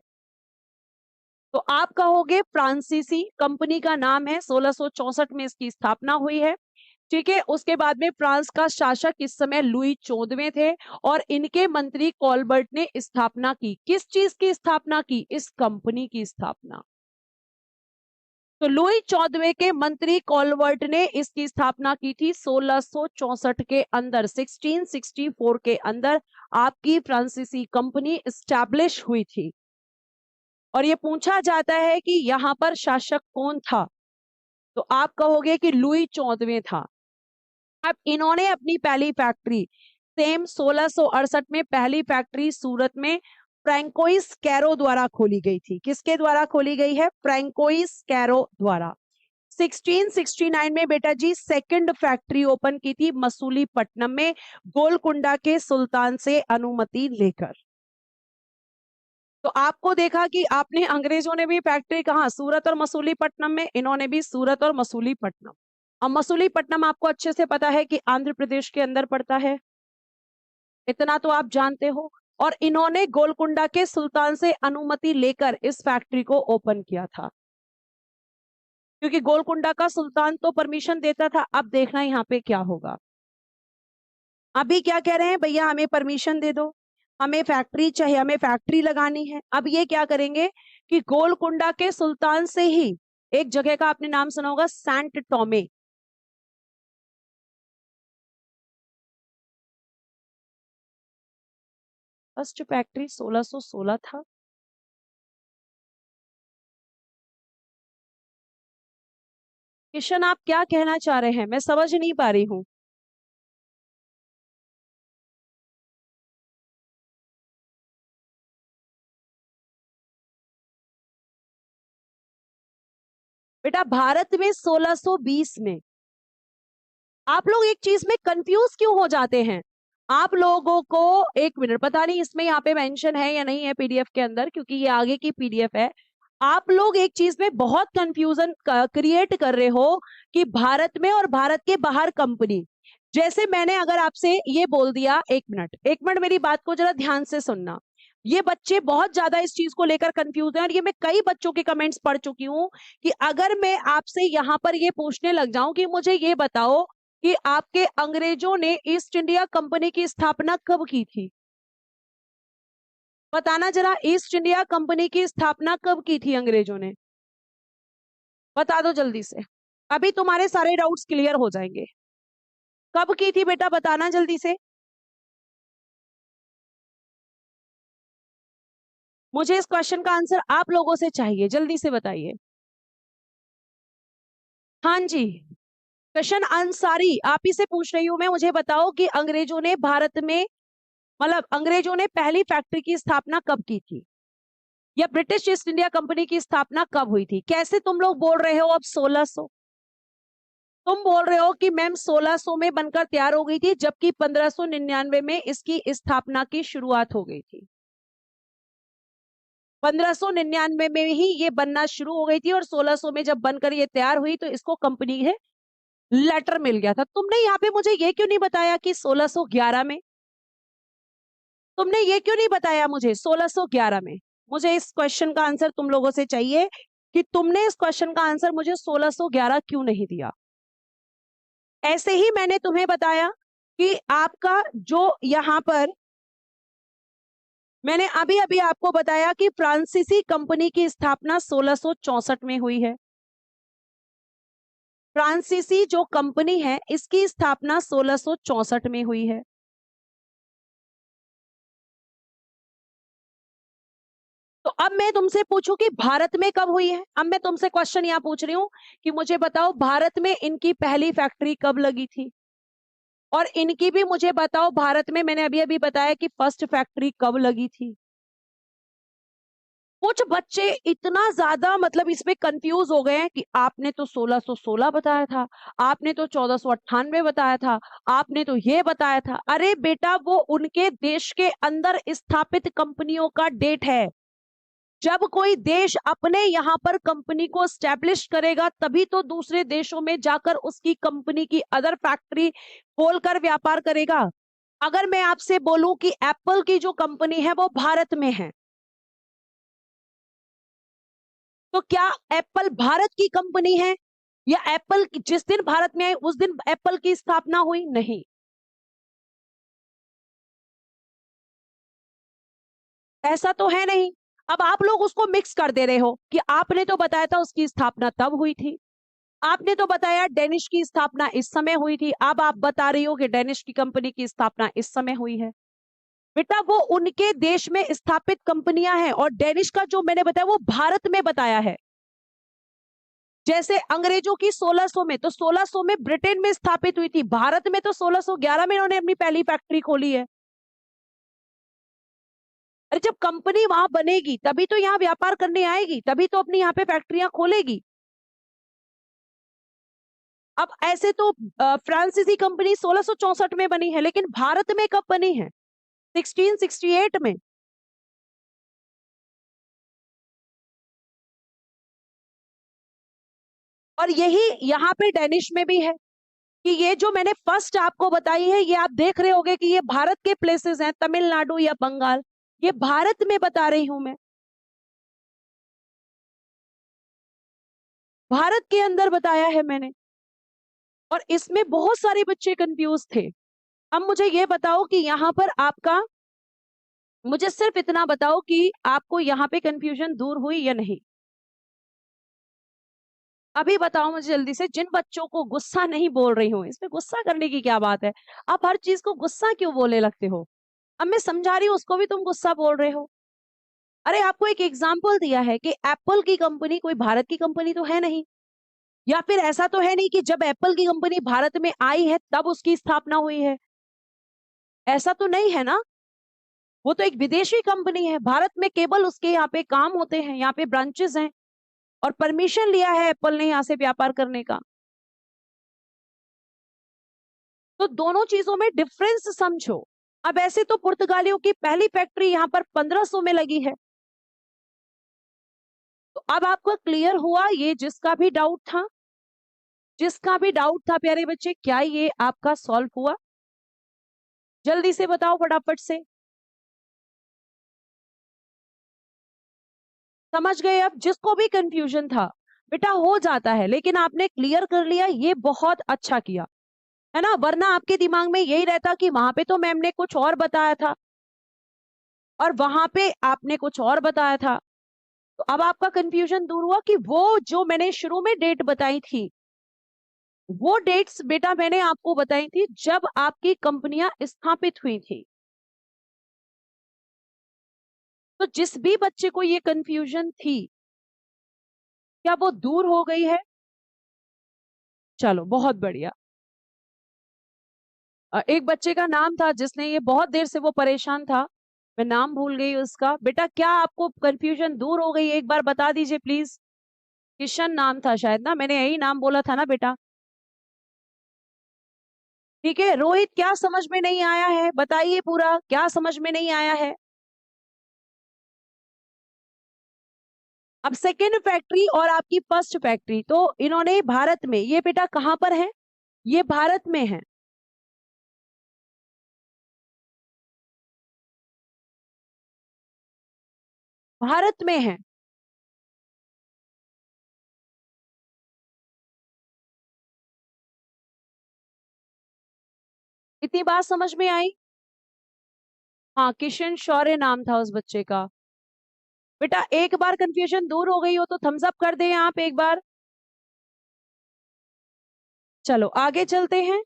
तो आप कहोगे फ्रांसीसी कंपनी का नाम है, 1664 में इसकी स्थापना हुई है, ठीक है। उसके बाद में फ्रांस का शासक इस समय लुई 14वें थे, और इनके मंत्री कॉलबर्ट ने स्थापना की, किस चीज की स्थापना की, इस कंपनी की स्थापना। तो लुई 14वें के मंत्री कॉलवर्ट ने इसकी स्थापना की थी 1664 के अंदर, 1664 के अंदर आपकी फ्रांसीसी कंपनी स्टैब्लिश हुई थी। और ये पूछा जाता है कि यहां पर शासक कौन था, तो आप कहोगे कि लुई 14वें था। अब इन्होंने अपनी पहली फैक्ट्री सेम 1668 में पहली फैक्ट्री सूरत में फ्रैंकोइस कैरो द्वारा खोली गई थी। किसके द्वारा खोली गई है, फ्रैंकोइस कैरो द्वारा। 1669 में बेटा जी सेकंड फैक्ट्री ओपन की थी मसूलीपट्टनम में, गोलकुंडा के सुल्तान से अनुमति लेकर। तो आपको देखा कि आपने अंग्रेजों ने भी फैक्ट्री कहा, सूरत और मसूलीपट्टनम में, इन्होंने भी सूरत और मसूलीपट्टनम। अब मसूलीपट्टनम आपको अच्छे से पता है कि आंध्र प्रदेश के अंदर पड़ता है, इतना तो आप जानते हो। और इन्होंने गोलकुंडा के सुल्तान से अनुमति लेकर इस फैक्ट्री को ओपन किया था, क्योंकि गोलकुंडा का सुल्तान तो परमिशन देता था। अब देखना यहाँ पे क्या होगा, अभी क्या कह रहे हैं, भैया हमें परमिशन दे दो, हमें फैक्ट्री चाहिए, हमें फैक्ट्री लगानी है। अब ये क्या करेंगे कि गोलकुंडा के सुल्तान से ही, एक जगह का आपने नाम सुना होगा सेंट टोमे, फर्स्ट फैक्ट्री 1616 था। किशन आप क्या कहना चाह रहे हैं, मैं समझ नहीं पा रही हूँ। बेटा भारत में 1620 में, आप लोग एक चीज में कंफ्यूज क्यों हो जाते हैं। आप लोगों को एक मिनट, पता नहीं इसमें यहाँ पे मेंशन है या नहीं है पीडीएफ के अंदर, क्योंकि ये आगे की पीडीएफ है। आप लोग एक चीज में बहुत कंफ्यूजन क्रिएट कर रहे हो कि भारत में और भारत के बाहर कंपनी। जैसे मैंने अगर आपसे ये बोल दिया, एक मिनट मेरी बात को जरा ध्यान से सुनना। ये बच्चे बहुत ज्यादा इस चीज को लेकर कंफ्यूज हैं, और ये मैं कई बच्चों के कमेंट्स पढ़ चुकी हूँ कि अगर मैं आपसे यहाँ पर ये पूछने लग जाऊं कि मुझे ये बताओ कि आपके अंग्रेजों ने ईस्ट इंडिया कंपनी की स्थापना कब की थी, बताना जरा, ईस्ट इंडिया कंपनी की स्थापना कब की थी अंग्रेजों ने, बता दो जल्दी से, अभी तुम्हारे सारे डाउट्स क्लियर हो जाएंगे। कब की थी बेटा, बताना जल्दी से, मुझे इस क्वेश्चन का आंसर आप लोगों से चाहिए, जल्दी से बताइए। हाँ जी, क्वेश्चन अंसारी आप ही से पूछ रही हूं मैं, मुझे बताओ कि अंग्रेजों ने भारत में मतलब अंग्रेजों ने पहली फैक्ट्री की स्थापना कब की थी, या ब्रिटिश ईस्ट इंडिया कंपनी की स्थापना कब हुई थी? कैसे तुम लोग बोल रहे हो अब 1600? तुम बोल रहे हो कि मैम 1600 में बनकर तैयार हो गई थी, जबकि 1599 में इसकी स्थापना की शुरुआत हो गई थी। 1599 में ही ये बनना शुरू हो गई थी और 1600 में जब बनकर ये तैयार हुई तो इसको कंपनी है लेटर मिल गया था। तुमने यहाँ पे मुझे ये क्यों नहीं बताया कि 1611 में? तुमने ये क्यों नहीं बताया मुझे 1611 में? मुझे इस क्वेश्चन का आंसर तुम लोगों से चाहिए कि तुमने इस क्वेश्चन का आंसर मुझे 1611 क्यों नहीं दिया। ऐसे ही मैंने तुम्हें बताया कि आपका जो यहां पर मैंने अभी अभी आपको बताया कि फ्रांसीसी कंपनी की स्थापना 1664 में हुई है। फ्रांसीसी जो कंपनी है इसकी स्थापना 1664 में हुई है। तो अब मैं तुमसे पूछूं कि भारत में कब हुई है? अब मैं तुमसे क्वेश्चन यहां पूछ रही हूं कि मुझे बताओ भारत में इनकी पहली फैक्ट्री कब लगी थी, और इनकी भी मुझे बताओ भारत में, मैंने अभी अभी बताया कि फर्स्ट फैक्ट्री कब लगी थी। कुछ बच्चे इतना ज्यादा मतलब इसमें कंफ्यूज हो गए हैं कि आपने तो 1616 बताया था, आपने तो 1498 बताया था, आपने तो ये बताया था। अरे बेटा वो उनके देश के अंदर स्थापित कंपनियों का डेट है। जब कोई देश अपने यहाँ पर कंपनी को स्टैब्लिश करेगा तभी तो दूसरे देशों में जाकर उसकी कंपनी की अदर फैक्ट्री खोलकर व्यापार करेगा। अगर मैं आपसे बोलूं कि एप्पल की जो कंपनी है वो भारत में है, तो क्या एप्पल भारत की कंपनी है? या एप्पल जिस दिन भारत में आई उस दिन एप्पल की स्थापना हुई? नहीं, ऐसा तो है नहीं। अब आप लोग उसको मिक्स कर दे रहे हो कि आपने तो बताया था उसकी स्थापना तब हुई थी, आपने तो बताया डेनिश की स्थापना इस समय हुई थी, अब आप बता रही हो कि डेनिश की कंपनी की स्थापना इस समय हुई है। बेटा वो उनके देश में स्थापित कंपनियां हैं, और डेनिश का जो मैंने बताया वो भारत में बताया है। जैसे अंग्रेजों की 1600 में, तो 1600 में ब्रिटेन में स्थापित हुई थी, भारत में तो 1611 में इन्होंने अपनी पहली फैक्ट्री खोली है। अरे जब कंपनी वहां बनेगी तभी तो यहाँ व्यापार करने आएगी, तभी तो अपनी यहाँ पे फैक्ट्रियां खोलेगी। अब ऐसे तो फ्रांसीसी कंपनी 1664 में बनी है, लेकिन भारत में कब बनी है? 1668 में। और यही यहाँ पे डेनिश में भी है कि ये जो मैंने फर्स्ट आपको बताई है, ये आप देख रहे होंगे कि ये भारत के प्लेसेस हैं, तमिलनाडु या बंगाल, ये भारत में बता रही हूं मैं, भारत के अंदर बताया है मैंने। और इसमें बहुत सारे बच्चे कंफ्यूज थे। अब मुझे ये बताओ कि यहाँ पर आपका, मुझे सिर्फ इतना बताओ कि आपको यहाँ पे कंफ्यूजन दूर हुई या नहीं? अभी बताओ मुझे जल्दी से। जिन बच्चों को गुस्सा नहीं बोल रही हूँ, इसमें गुस्सा करने की क्या बात है? आप हर चीज को गुस्सा क्यों बोलने लगते हो? अब मैं समझा रही हूँ उसको भी तुम गुस्सा बोल रहे हो। अरे आपको एक एग्जाम्पल दिया है कि एप्पल की कंपनी कोई भारत की कंपनी तो है नहीं, या फिर ऐसा तो है नहीं कि जब एप्पल की कंपनी भारत में आई है तब उसकी स्थापना हुई है, ऐसा तो नहीं है ना। वो तो एक विदेशी कंपनी है, भारत में केवल उसके यहाँ पे काम होते हैं, यहाँ पे ब्रांचेस हैं, और परमिशन लिया है एप्पल ने यहाँ से व्यापार करने का। तो दोनों चीजों में डिफरेंस समझो। अब ऐसे तो पुर्तगालियों की पहली फैक्ट्री यहाँ पर 1500 में लगी है। तो अब आपको क्लियर हुआ ये जिसका भी डाउट था, जिसका भी डाउट था प्यारे बच्चे, क्या ये आपका सॉल्व हुआ? जल्दी से बताओ फटाफट से। समझ गए? अब जिसको भी कंफ्यूजन था, बेटा हो जाता है, लेकिन आपने क्लियर कर लिया, ये बहुत अच्छा किया, है ना। वरना आपके दिमाग में यही रहता कि वहां पे तो मैम ने कुछ और बताया था और वहां पे आपने कुछ और बताया था। तो अब आपका कंफ्यूजन दूर हुआ कि वो जो मैंने शुरू में डेट बताई थी, वो डेट्स बेटा मैंने आपको बताई थी जब आपकी कंपनियां स्थापित हुई थी। तो जिस भी बच्चे को ये कंफ्यूजन थी, क्या वो दूर हो गई है? चलो बहुत बढ़िया। एक बच्चे का नाम था जिसने ये बहुत देर से वो परेशान था, मैं नाम भूल गई उसका। बेटा क्या आपको कंफ्यूजन दूर हो गई, एक बार बता दीजिए प्लीज। किशन नाम था शायद ना, मैंने यही नाम बोला था ना बेटा। ठीक है रोहित, क्या समझ में नहीं आया है बताइए, पूरा क्या समझ में नहीं आया है। अब सेकेंड फैक्ट्री और आपकी फर्स्ट फैक्ट्री तो इन्होंने भारत में, ये बेटा कहां पर है, ये भारत में है। भारत में है। इतनी बात समझ में आई। हाँ किशन शौर्य नाम था उस बच्चे का। बेटा एक बार कंफ्यूजन दूर हो गई हो तो थम्स अप कर दें आप एक बार। चलो आगे चलते हैं।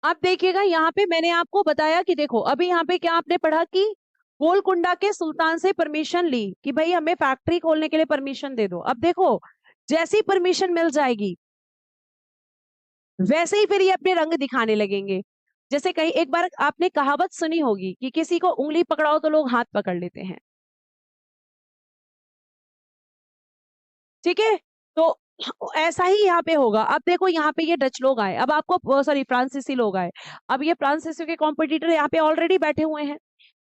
अब देखिएगा यहाँ पे मैंने आपको बताया कि देखो अभी यहाँ पे क्या आपने पढ़ा कि गोलकुंडा के सुल्तान से परमिशन ली कि भाई हमें फैक्ट्री खोलने के लिए परमिशन दे दो। अब देखो जैसी परमिशन मिल जाएगी वैसे ही फिर ये अपने रंग दिखाने लगेंगे। जैसे कहीं एक बार आपने कहावत सुनी होगी कि किसी को उंगली पकड़ाओ तो लोग हाथ पकड़ लेते हैं। ठीक है तो ऐसा ही यहाँ पे होगा। अब देखो यहाँ पे ये डच लोग आए, अब आपको सॉरी फ्रांसीसी लोग आए। अब ये फ्रांसीसी के कॉम्पिटिटर यहाँ पे ऑलरेडी बैठे हुए हैं,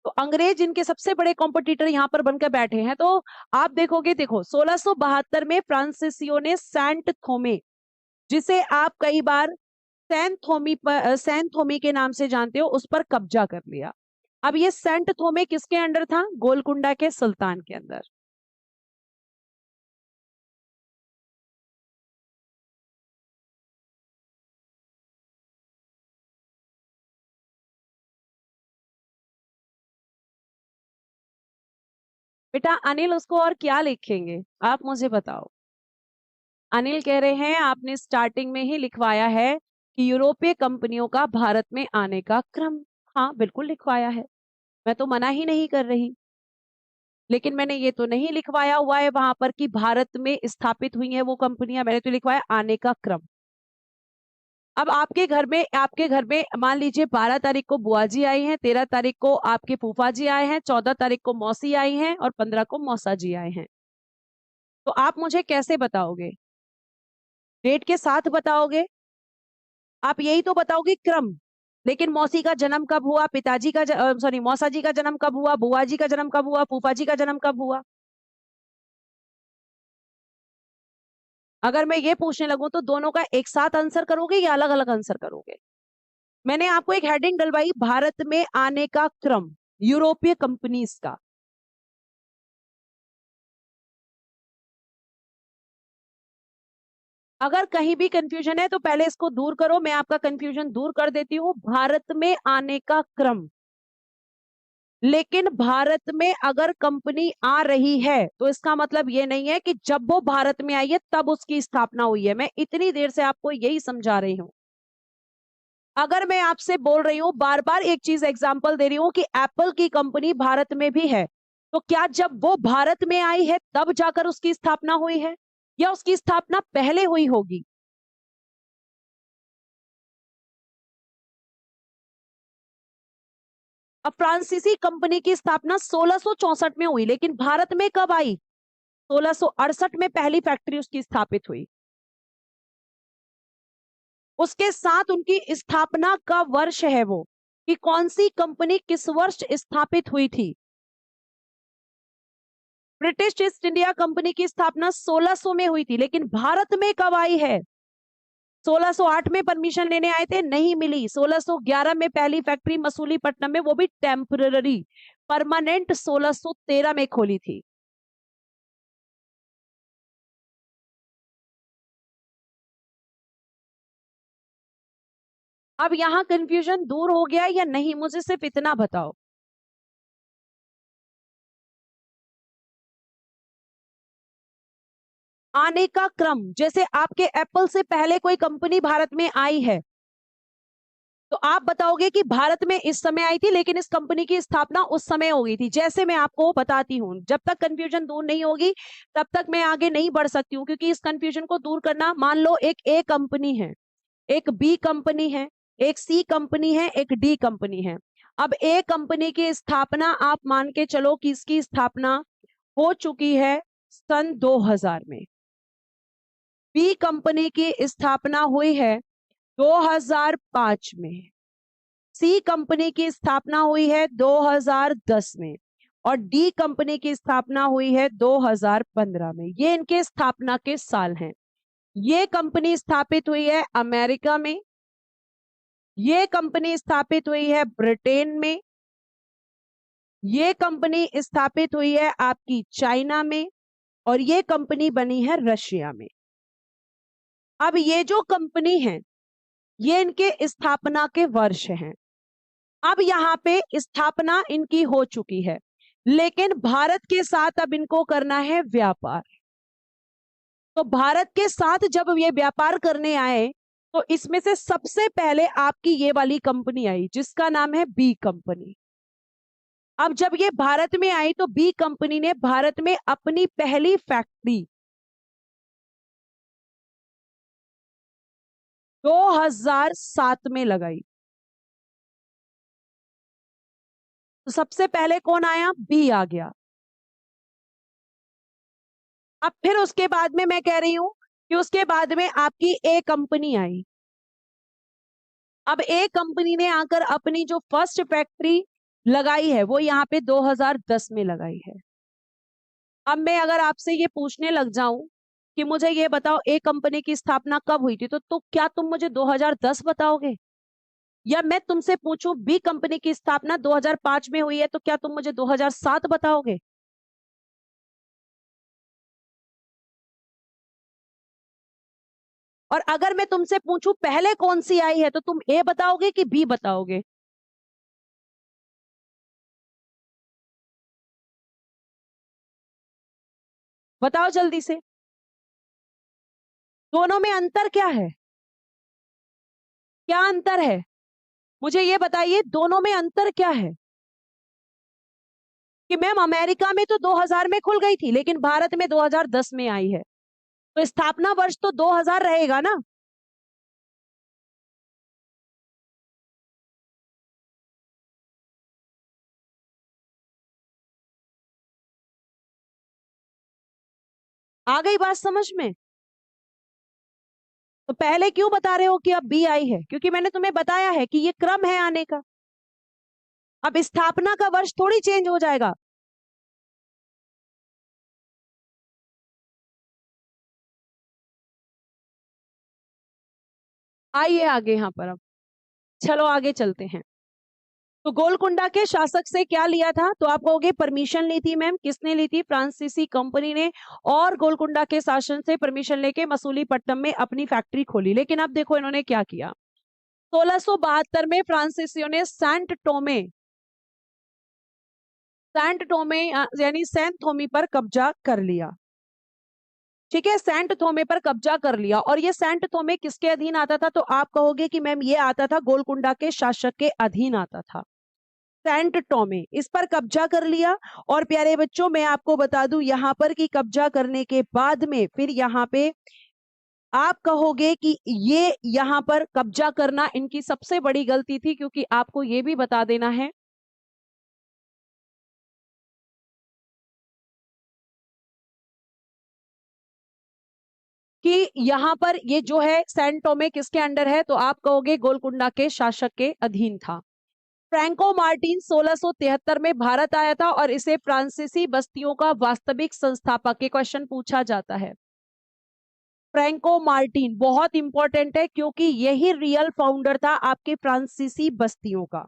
तो अंग्रेज इनके सबसे बड़े कॉम्पिटिटर यहाँ पर बनकर बैठे हैं। तो आप देखोगे, देखो 1672 में फ्रांसीसियों ने सेंट थोमे, जिसे आप कई बार सैन थोमी के नाम से जानते हो, उस पर कब्जा कर लिया। अब ये सेंट थोमे किसके अंडर था, गोलकुंडा के सुल्तान के अंदर। बेटा अनिल उसको और क्या लिखेंगे आप मुझे बताओ। अनिल कह रहे हैं आपने स्टार्टिंग में ही लिखवाया है कि यूरोपीय कंपनियों का भारत में आने का क्रम। हाँ बिल्कुल लिखवाया है, मैं तो मना ही नहीं कर रही, लेकिन मैंने ये तो नहीं लिखवाया हुआ है वहां पर कि भारत में स्थापित हुई है वो कंपनियां, मैंने तो लिखवाया आने का क्रम। अब आपके घर में मान लीजिए 12 तारीख को बुआ जी आई हैं, 13 तारीख को आपके फूफा जी आए हैं, 14 तारीख को मौसी आई हैं और 15 को मौसा जी आए हैं। तो आप मुझे कैसे बताओगे, डेट के साथ बताओगे, आप यही तो बताओगे क्रम। लेकिन मौसी का जन्म कब हुआ, पिताजी का सॉरी मौसा जी का जन्म कब हुआ, बुआ जी का जन्म कब हुआ, फूफा जी का जन्म कब हुआ। अगर मैं ये पूछने लगूं तो दोनों का एक साथ आंसर करोगे या अलग अलग आंसर करोगे। मैंने आपको एक हेडिंग डलवाई, भारत में आने का क्रम यूरोपीय कंपनीज का। अगर कहीं भी कंफ्यूजन है तो पहले इसको दूर करो, मैं आपका कंफ्यूजन दूर कर देती हूँ। भारत में आने का क्रम, लेकिन भारत में अगर कंपनी आ रही है तो इसका मतलब ये नहीं है कि जब वो भारत में आई है तब उसकी स्थापना हुई है। मैं इतनी देर से आपको यही समझा रही हूं। अगर मैं आपसे बोल रही हूं, बार बार एक चीज एग्जांपल दे रही हूं कि एप्पल की कंपनी भारत में भी है, तो क्या जब वो भारत में आई है तब जाकर उसकी स्थापना हुई है या उसकी स्थापना पहले हुई होगी। अब फ्रांसीसी कंपनी की स्थापना 1664 में हुई, लेकिन भारत में कब आई, 1668 में पहली फैक्ट्री उसकी स्थापित हुई। उसके साथ उनकी स्थापना का वर्ष है वो, कि कौन सी कंपनी किस वर्ष स्थापित हुई थी। ब्रिटिश ईस्ट इंडिया कंपनी की स्थापना 1600 में हुई थी, लेकिन भारत में कब आई है, 1608 में परमिशन लेने आए थे, नहीं मिली। 1611 में पहली फैक्ट्री मसूलीपट्टनम में, वो भी टेम्पररी, परमानेंट 1613 में खोली थी। अब यहां कंफ्यूजन दूर हो गया या नहीं, मुझे सिर्फ इतना बताओ। आने का क्रम, जैसे आपके एप्पल से पहले कोई कंपनी भारत में आई है तो आप बताओगे कि भारत में इस समय आई थी, लेकिन इस कंपनी की स्थापना उस समय हो गई थी। जैसे मैं आपको बताती हूँ, जब तक कंफ्यूजन दूर नहीं होगी तब तक मैं आगे नहीं बढ़ सकती हूँ, क्योंकि इस कंफ्यूजन को दूर करना, मान लो एक ए कंपनी है, एक बी कंपनी है, एक सी कंपनी है, एक डी कंपनी है। अब ए कंपनी की स्थापना आप मान के चलो कि इसकी स्थापना हो चुकी है सन 2000 में। बी कंपनी की स्थापना हुई है 2005 में। सी कंपनी की स्थापना हुई है 2010 में और डी कंपनी की स्थापना हुई है 2015 में। ये इनके स्थापना के साल हैं। ये कंपनी स्थापित हुई है अमेरिका में, ये कंपनी स्थापित हुई है ब्रिटेन में, ये कंपनी स्थापित हुई है आपकी चाइना में और ये कंपनी बनी है रशिया में। अब ये जो कंपनी है ये इनके स्थापना के वर्ष हैं। अब यहाँ पे स्थापना इनकी हो चुकी है, लेकिन भारत के साथ अब इनको करना है व्यापार। तो भारत के साथ जब ये व्यापार करने आए तो इसमें से सबसे पहले आपकी ये वाली कंपनी आई जिसका नाम है बी कंपनी। अब जब ये भारत में आई तो बी कंपनी ने भारत में अपनी पहली फैक्ट्री 2007 में लगाई। तो सबसे पहले कौन आया? बी आ गया। अब फिर उसके बाद में मैं कह रही हूं कि उसके बाद में आपकी ए कंपनी आई। अब ए कंपनी ने आकर अपनी जो फर्स्ट फैक्ट्री लगाई है वो यहाँ पे 2010 में लगाई है। अब मैं अगर आपसे ये पूछने लग जाऊं कि मुझे ये बताओ ए कंपनी की स्थापना कब हुई थी, तो क्या तुम मुझे 2010 बताओगे? या मैं तुमसे पूछूं बी कंपनी की स्थापना 2005 में हुई है तो क्या तुम मुझे 2007 बताओगे? और अगर मैं तुमसे पूछूं पहले कौन सी आई है तो तुम ए बताओगे कि बी बताओगे? बताओ जल्दी से। दोनों में अंतर क्या है? क्या अंतर है? मुझे ये बताइए दोनों में अंतर क्या है? कि मैम अमेरिका में तो 2000 में खुल गई थी लेकिन भारत में 2010 में आई है, तो स्थापना वर्ष तो 2000 रहेगा ना। आ गई बात समझ में? तो पहले क्यों बता रहे हो कि अब बी आई है? क्योंकि मैंने तुम्हें बताया है कि ये क्रम है आने का। अब स्थापना का वर्ष थोड़ी चेंज हो जाएगा। आइए आगे यहाँ पर। अब चलो आगे चलते हैं। तो गोलकुंडा के शासक से क्या लिया था? तो आप कहोगे परमिशन ली थी। मैम किसने ली थी? फ्रांसीसी कंपनी ने। और गोलकुंडा के शासन से परमिशन लेके मसूलीपट्टनम में अपनी फैक्ट्री खोली। लेकिन अब देखो इन्होंने क्या किया। 1672 में फ्रांसीसियों ने सेंट टोमे यानी सेंट थोमी पर कब्जा कर लिया। ठीक है, सेंट थोमे पर कब्जा कर लिया। और ये सेंट थोमे किसके अधीन आता था? तो आप कहोगे कि मैम ये आता था गोलकुंडा के शासक के अधीन आता था। सेंट टोमे इस पर कब्जा कर लिया। और प्यारे बच्चों मैं आपको बता दूं यहां पर कि कब्जा करने के बाद में फिर यहाँ पे आप कहोगे कि ये यहाँ पर कब्जा करना इनकी सबसे बड़ी गलती थी, क्योंकि आपको ये भी बता देना है कि यहाँ पर ये जो है सेंट टोमे किसके अंडर है? तो आप कहोगे गोलकुंडा के शासक के अधीन था। फ्रैंको मार्टिन 1673 में भारत आया था और इसे फ्रांसीसी बस्तियों का वास्तविक संस्थापक, ये क्वेश्चन पूछा जाता है। फ्रैंको मार्टिन बहुत इंपॉर्टेंट है क्योंकि यही रियल फाउंडर था आपके फ्रांसीसी बस्तियों का।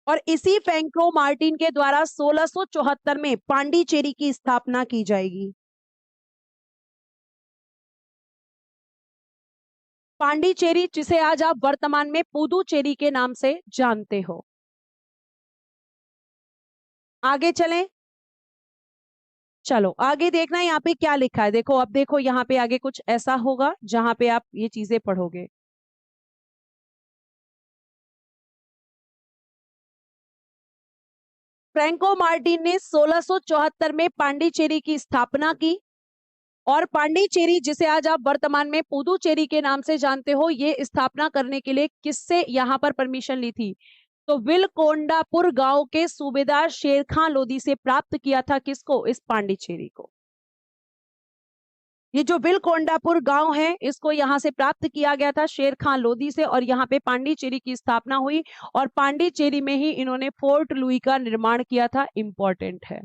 और इसी फ्रैंको मार्टिन के द्वारा 1674 में पांडिचेरी की स्थापना की जाएगी। पांडिचेरी जिसे आज आप वर्तमान में पुदुचेरी के नाम से जानते हो। आगे चलें। चलो आगे देखना यहाँ पे क्या लिखा है। देखो अब देखो यहाँ पे आगे कुछ ऐसा होगा जहां पे आप ये चीजें पढ़ोगे। फ्रैंको मार्टिन ने 1674 में पांडिचेरी की स्थापना की और पांडिचेरी, जिसे आज आप वर्तमान में पुदुचेरी के नाम से जानते हो, ये स्थापना करने के लिए किससे यहाँ पर परमिशन ली थी? तो विलकोंडापुर गांव के सूबेदार शेर खां लोधी से प्राप्त किया था। किसको? इस पांडिचेरी को। ये जो विलकोंडापुर गांव है, इसको यहाँ से प्राप्त किया गया था शेर खां लोधी से, और यहाँ पे पांडिचेरी की स्थापना हुई, और पांडिचेरी में ही इन्होंने फोर्ट लुई का निर्माण किया था। इंपॉर्टेंट है।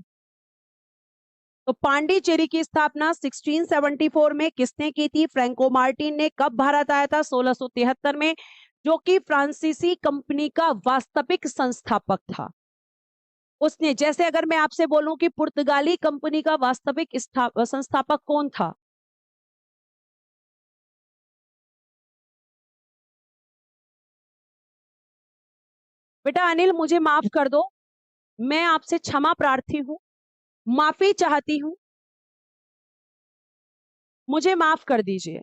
तो पांडिचेरी की स्थापना 1674 में किसने की थी? फ्रैंको मार्टिन ने। कब भारत आया था? 1673 में, जो कि फ्रांसीसी कंपनी का वास्तविक संस्थापक था। उसने, जैसे अगर मैं आपसे बोलूं कि पुर्तगाली कंपनी का वास्तविक संस्थापक कौन था? बेटा अनिल, मुझे माफ कर दो, मैं आपसे क्षमा प्रार्थी हूं, माफी चाहती हूं, मुझे माफ कर दीजिए।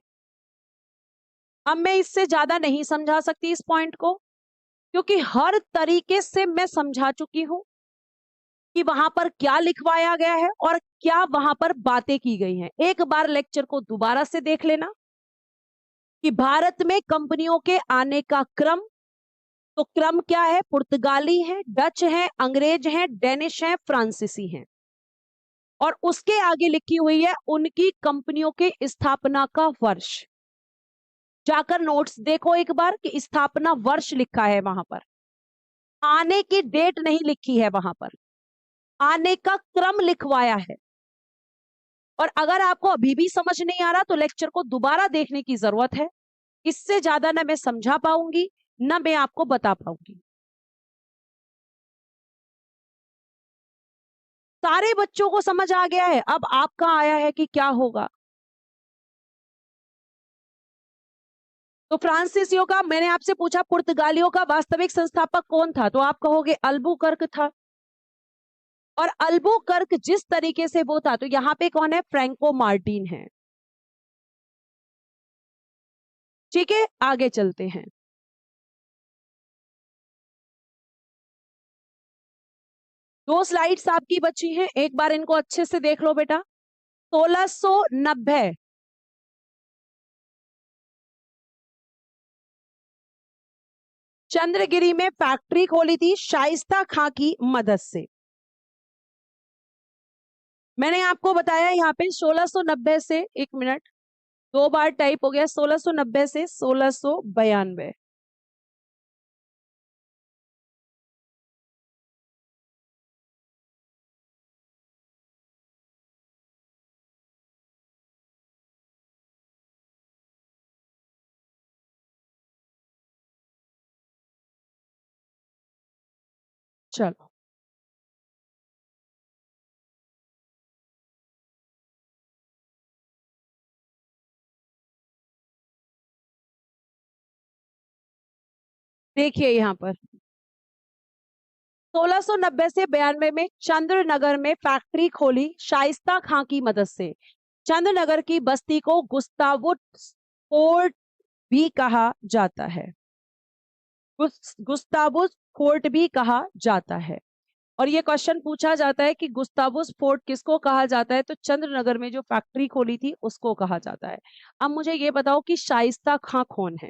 अब मैं इससे ज्यादा नहीं समझा सकती इस पॉइंट को, क्योंकि हर तरीके से मैं समझा चुकी हूं कि वहां पर क्या लिखवाया गया है और क्या वहां पर बातें की गई हैं। एक बार लेक्चर को दोबारा से देख लेना कि भारत में कंपनियों के आने का क्रम, तो क्रम क्या है? पुर्तगाली है, डच है, अंग्रेज है, डेनिश है, फ्रांसीसी है, और उसके आगे लिखी हुई है उनकी कंपनियों के स्थापना का वर्ष। जाकर नोट्स देखो एक बार कि स्थापना वर्ष लिखा है वहां पर, आने की डेट नहीं लिखी है वहां पर, आने का क्रम लिखवाया है। और अगर आपको अभी भी समझ नहीं आ रहा तो लेक्चर को दोबारा देखने की जरूरत है। इससे ज्यादा ना मैं समझा पाऊंगी, ना मैं आपको बता पाऊंगी। सारे बच्चों को समझ आ गया है? अब आपका आया है कि क्या होगा। तो फ्रांसीसियों का, मैंने आपसे पूछा पुर्तगालियों का वास्तविक संस्थापक कौन था, तो आप कहोगे अल्बुकर्क था। और अल्बुकर्क जिस तरीके से वो था, तो यहां पे कौन है? फ्रैंको मार्टिन है। ठीक है, आगे चलते हैं। दो स्लाइड्स आपकी बची हैं, एक बार इनको अच्छे से देख लो बेटा। 1690 चंद्रगिरी में फैक्ट्री खोली थी शाइस्ता खां की मदद से। मैंने आपको बताया यहाँ पे 1690 से, एक मिनट, दो बार टाइप हो गया, 1690 से 1692। चलो, देखिए यहाँ पर 1690 से 92 में चंद्रनगर में फैक्ट्री खोली शाइस्ता खां की मदद से। चंद्रनगर की बस्ती को गुस्तावुस फोर्ट भी कहा जाता है। गुस्तावुस फोर्ट भी कहा जाता है। और ये क्वेश्चन पूछा जाता है कि गुस्तावुस फोर्ट किसको कहा जाता है, तो चंद्रनगर में जो फैक्ट्री खोली थी उसको कहा जाता है। अब मुझे ये बताओ कि शाइस्ता खां कौन है?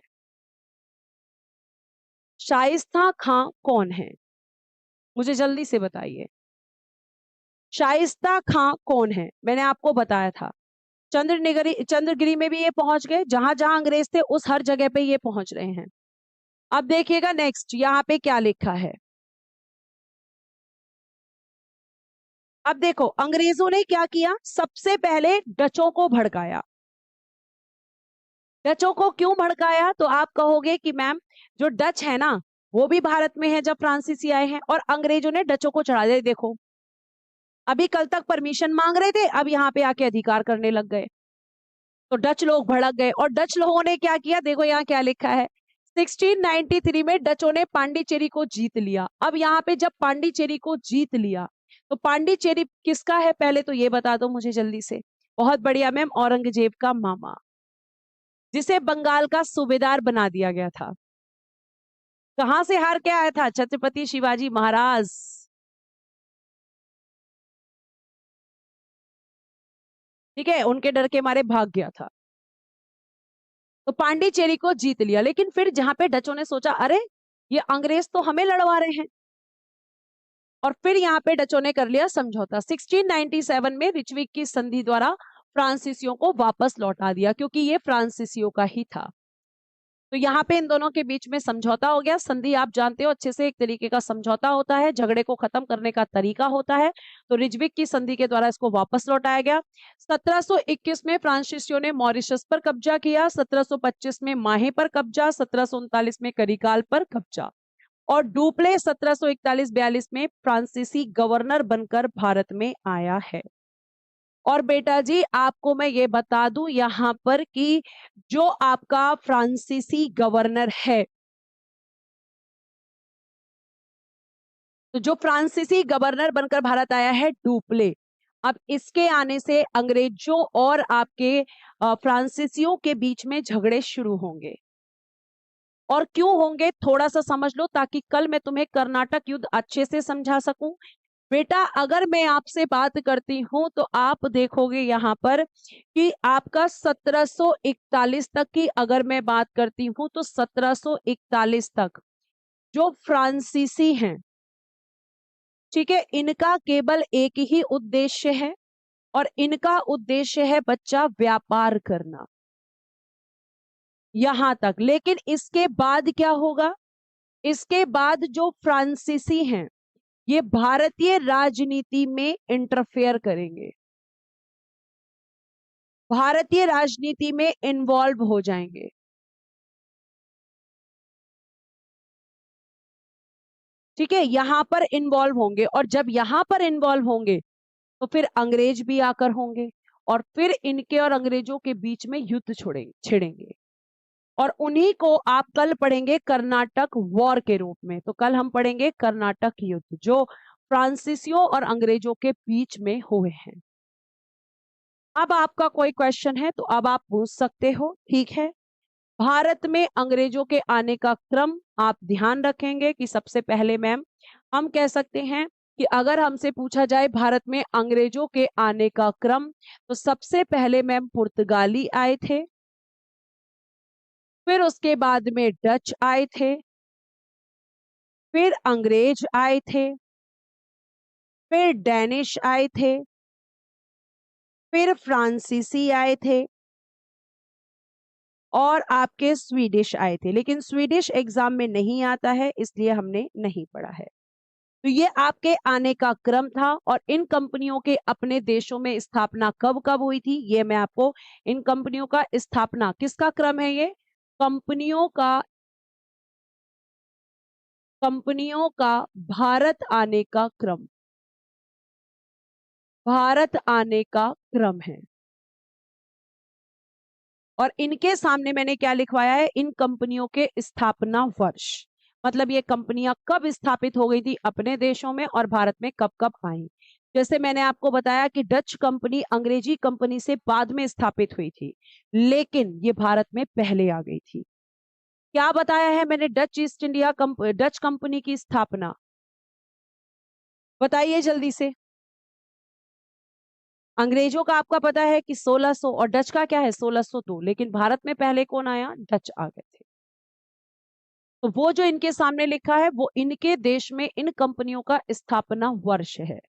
शाइस्ता खां कौन है? मुझे जल्दी से बताइए। शाइस्ता खां कौन है? मैंने आपको बताया था, चंद्रगिरी में भी ये पहुंच गए, जहां जहां अंग्रेज थे उस हर जगह पे ये पहुंच रहे हैं। अब देखिएगा नेक्स्ट यहाँ पे क्या लिखा है। अब देखो अंग्रेजों ने क्या किया, सबसे पहले डचों को भड़काया। डचों को क्यों भड़काया? तो आप कहोगे कि मैम जो डच है ना, वो भी भारत में है जब फ्रांसीसी आए हैं, और अंग्रेजों ने डचों को चढ़ा दिया। देखो अभी कल तक परमिशन मांग रहे थे, अब यहाँ पे आके अधिकार करने लग गए, तो डच लोग भड़क गए। और डच लोगों ने क्या किया, देखो यहाँ क्या लिखा है, 1693 में डचों ने पांडिचेरी को जीत लिया। अब यहाँ पे जब पांडिचेरी को जीत लिया, तो पांडिचेरी किसका है पहले तो ये बता दो मुझे जल्दी से। बहुत बढ़िया मैम, औरंगजेब का मामा, जिसे बंगाल का सूबेदार बना दिया गया था। कहां से हार के आया था? छत्रपति शिवाजी महाराज। ठीक है, उनके डर के मारे भाग गया था। तो पांडिचेरी को जीत लिया, लेकिन फिर जहां पे डचों ने सोचा अरे ये अंग्रेज तो हमें लड़वा रहे हैं, और फिर यहाँ पे डचों ने कर लिया समझौता। 1697 में रिचविक की संधि द्वारा फ्रांसीसियों को वापस लौटा दिया, क्योंकि ये फ्रांसीसियों का ही था। तो यहाँ पे इन दोनों के बीच में समझौता हो गया। संधि आप जानते हो अच्छे से, एक तरीके का समझौता होता है, झगड़े को खत्म करने का तरीका होता है। तो रिजविक की संधि के द्वारा इसको वापस लौटाया गया। 1721 में फ्रांसीसियों ने मॉरिशस पर कब्जा किया, 1725 में माहे पर कब्जा, 1739 में करिकाल पर कब्जा, और डुप्ले 1741-42 में फ्रांसीसी गवर्नर बनकर भारत में आया है। और बेटा जी आपको मैं ये बता दूं यहां पर कि जो आपका फ्रांसीसी गवर्नर है, तो जो फ्रांसीसी गवर्नर बनकर भारत आया है डुप्ले, अब इसके आने से अंग्रेजों और आपके फ्रांसीसियों के बीच में झगड़े शुरू होंगे। और क्यों होंगे थोड़ा सा समझ लो, ताकि कल मैं तुम्हें कर्नाटक युद्ध अच्छे से समझा सकूं। बेटा अगर मैं आपसे बात करती हूं तो आप देखोगे यहां पर कि आपका 1741 तक की अगर मैं बात करती हूं तो 1741 तक जो फ्रांसीसी हैं, ठीक है, इनका केवल एक ही उद्देश्य है, और इनका उद्देश्य है बच्चा व्यापार करना, यहां तक। लेकिन इसके बाद क्या होगा, इसके बाद जो फ्रांसीसी हैं ये भारतीय राजनीति में इंटरफेयर करेंगे, भारतीय राजनीति में इन्वॉल्व हो जाएंगे। ठीक है, यहां पर इन्वॉल्व होंगे, और जब यहां पर इन्वॉल्व होंगे तो फिर अंग्रेज भी आकर होंगे, और फिर इनके और अंग्रेजों के बीच में युद्ध छिड़ेंगे। और उन्हीं को आप कल पढ़ेंगे कर्नाटक वॉर के रूप में। तो कल हम पढ़ेंगे कर्नाटक युद्ध जो फ्रांसीसियों और अंग्रेजों के बीच में हुए हैं। अब आपका कोई क्वेश्चन है तो अब आप पूछ सकते हो, ठीक है। भारत में अंग्रेजों के आने का क्रम आप ध्यान रखेंगे कि सबसे पहले मैम हम कह सकते हैं कि अगर हमसे पूछा जाए भारत में अंग्रेजों के आने का क्रम, तो सबसे पहले मैम पुर्तगाली आए थे, फिर उसके बाद में डच आए थे, फिर अंग्रेज आए थे, फिर डैनिश आए थे, फिर फ्रांसीसी आए थे, और आपके स्वीडिश आए थे। लेकिन स्वीडिश एग्जाम में नहीं आता है, इसलिए हमने नहीं पढ़ा है। तो ये आपके आने का क्रम था। और इन कंपनियों के अपने देशों में स्थापना कब कब हुई थी, ये मैं आपको, इन कंपनियों का स्थापना किसका क्रम है, ये कंपनियों का भारत आने का क्रम, भारत आने का क्रम है। और इनके सामने मैंने क्या लिखवाया है, इन कंपनियों के स्थापना वर्ष, मतलब ये कंपनियां कब स्थापित हो गई थी अपने देशों में, और भारत में कब कब आई। जैसे मैंने आपको बताया कि डच कंपनी अंग्रेजी कंपनी से बाद में स्थापित हुई थी, लेकिन ये भारत में पहले आ गई थी। क्या बताया है मैंने, डच कंपनी की स्थापना, बताइए जल्दी से। अंग्रेजों का आपका पता है कि 1600, और डच का क्या है 1602, लेकिन भारत में पहले कौन आया, डच आ गए थे। तो वो जो इनके सामने लिखा है वो इनके देश में इन कंपनियों का स्थापना वर्ष है।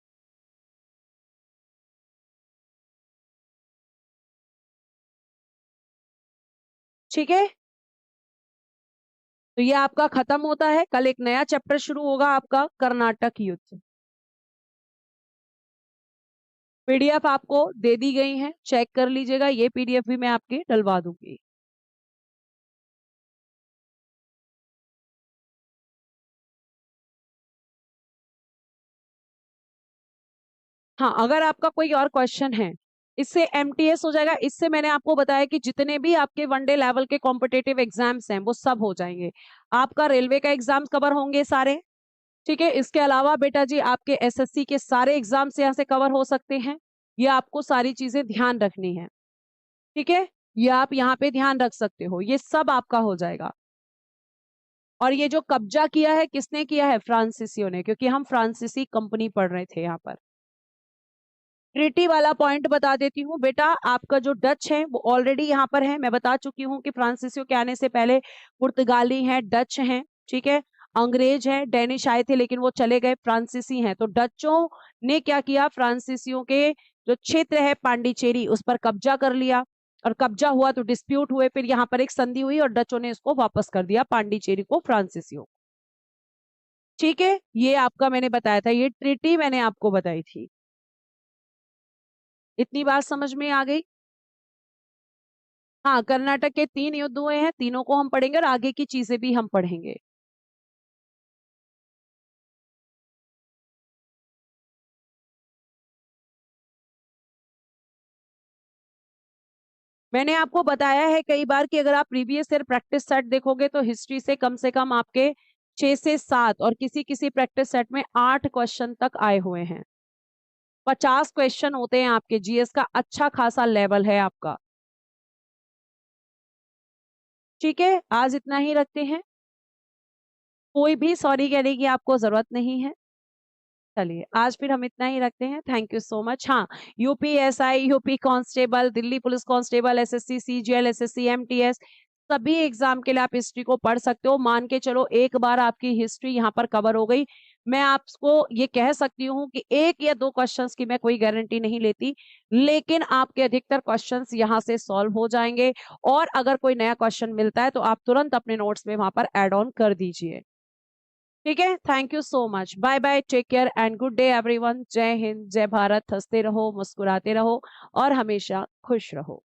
ठीक है, तो ये आपका खत्म होता है। कल एक नया चैप्टर शुरू होगा आपका कर्नाटक युद्ध। पीडीएफ आपको दे दी गई है, चेक कर लीजिएगा, ये पीडीएफ भी मैं आपकी डलवा दूंगी। हाँ, अगर आपका कोई और क्वेश्चन है, इससे एमटीएस हो जाएगा। इससे मैंने आपको बताया कि जितने भी आपके वनडे लेवल के कॉम्पिटेटिव एग्जाम्स हैं वो सब हो जाएंगे। आपका रेलवे का एग्जाम कवर होंगे सारे, ठीक है। इसके अलावा बेटा जी आपके एसएससी के सारे एग्जाम्स यहाँ से कवर हो सकते हैं। ये आपको सारी चीजें ध्यान रखनी है, ठीक है। ये आप यहाँ पे ध्यान रख सकते हो, ये सब आपका हो जाएगा। और ये जो कब्जा किया है किसने किया है, फ्रांसीसियों ने, क्योंकि हम फ्रांसीसी कंपनी पढ़ रहे थे यहाँ पर। ट्रिटी वाला पॉइंट बता देती हूँ बेटा। आपका जो डच है वो ऑलरेडी यहाँ पर है। मैं बता चुकी हूँ कि फ्रांसीसियों के आने से पहले पुर्तगाली हैं, डच हैं, ठीक है, अंग्रेज हैं, डेनिश आए थे लेकिन वो चले गए, फ्रांसीसी हैं। तो डचों ने क्या किया, फ्रांसीसियों के जो क्षेत्र है पांडिचेरी उस पर कब्जा कर लिया, और कब्जा हुआ तो डिस्प्यूट हुए, फिर यहाँ पर एक संधि हुई और डचों ने इसको वापस कर दिया पांडिचेरी को फ्रांसीसियों। ठीक है, ये आपका मैंने बताया था, ये ट्रिटी मैंने आपको बताई थी। इतनी बात समझ में आ गई? हाँ, कर्नाटक के 3 युद्ध हुए हैं, तीनों को हम पढ़ेंगे और आगे की चीजें भी हम पढ़ेंगे। मैंने आपको बताया है कई बार कि अगर आप प्रीवियस ईयर प्रैक्टिस सेट देखोगे तो हिस्ट्री से कम आपके 6 से 7 और किसी किसी प्रैक्टिस सेट में 8 क्वेश्चन तक आए हुए हैं। 50 क्वेश्चन होते हैं आपके, जीएस का अच्छा खासा लेवल है आपका। ठीक है, आज इतना ही रखते हैं। कोई भी सॉरी कहने की आपको जरूरत नहीं है। चलिए आज फिर हम इतना ही रखते हैं। Thank you so much. हाँ, UPSI, UP constable, Delhi police constable, SSC CGL, SSC MTS, सभी एग्जाम के लिए आप हिस्ट्री को पढ़ सकते हो। मान के चलो एक बार आपकी हिस्ट्री यहाँ पर कवर हो गई, मैं आपको ये कह सकती हूँ कि 1 या 2 क्वेश्चंस की मैं कोई गारंटी नहीं लेती, लेकिन आपके अधिकतर क्वेश्चंस यहाँ से सॉल्व हो जाएंगे। और अगर कोई नया क्वेश्चन मिलता है तो आप तुरंत अपने नोट्स में वहां पर एड ऑन कर दीजिए। ठीक है, thank you so much, bye bye, take care and good day everyone. जय हिंद, जय भारत, हंसते रहो, मुस्कुराते रहो और हमेशा खुश रहो।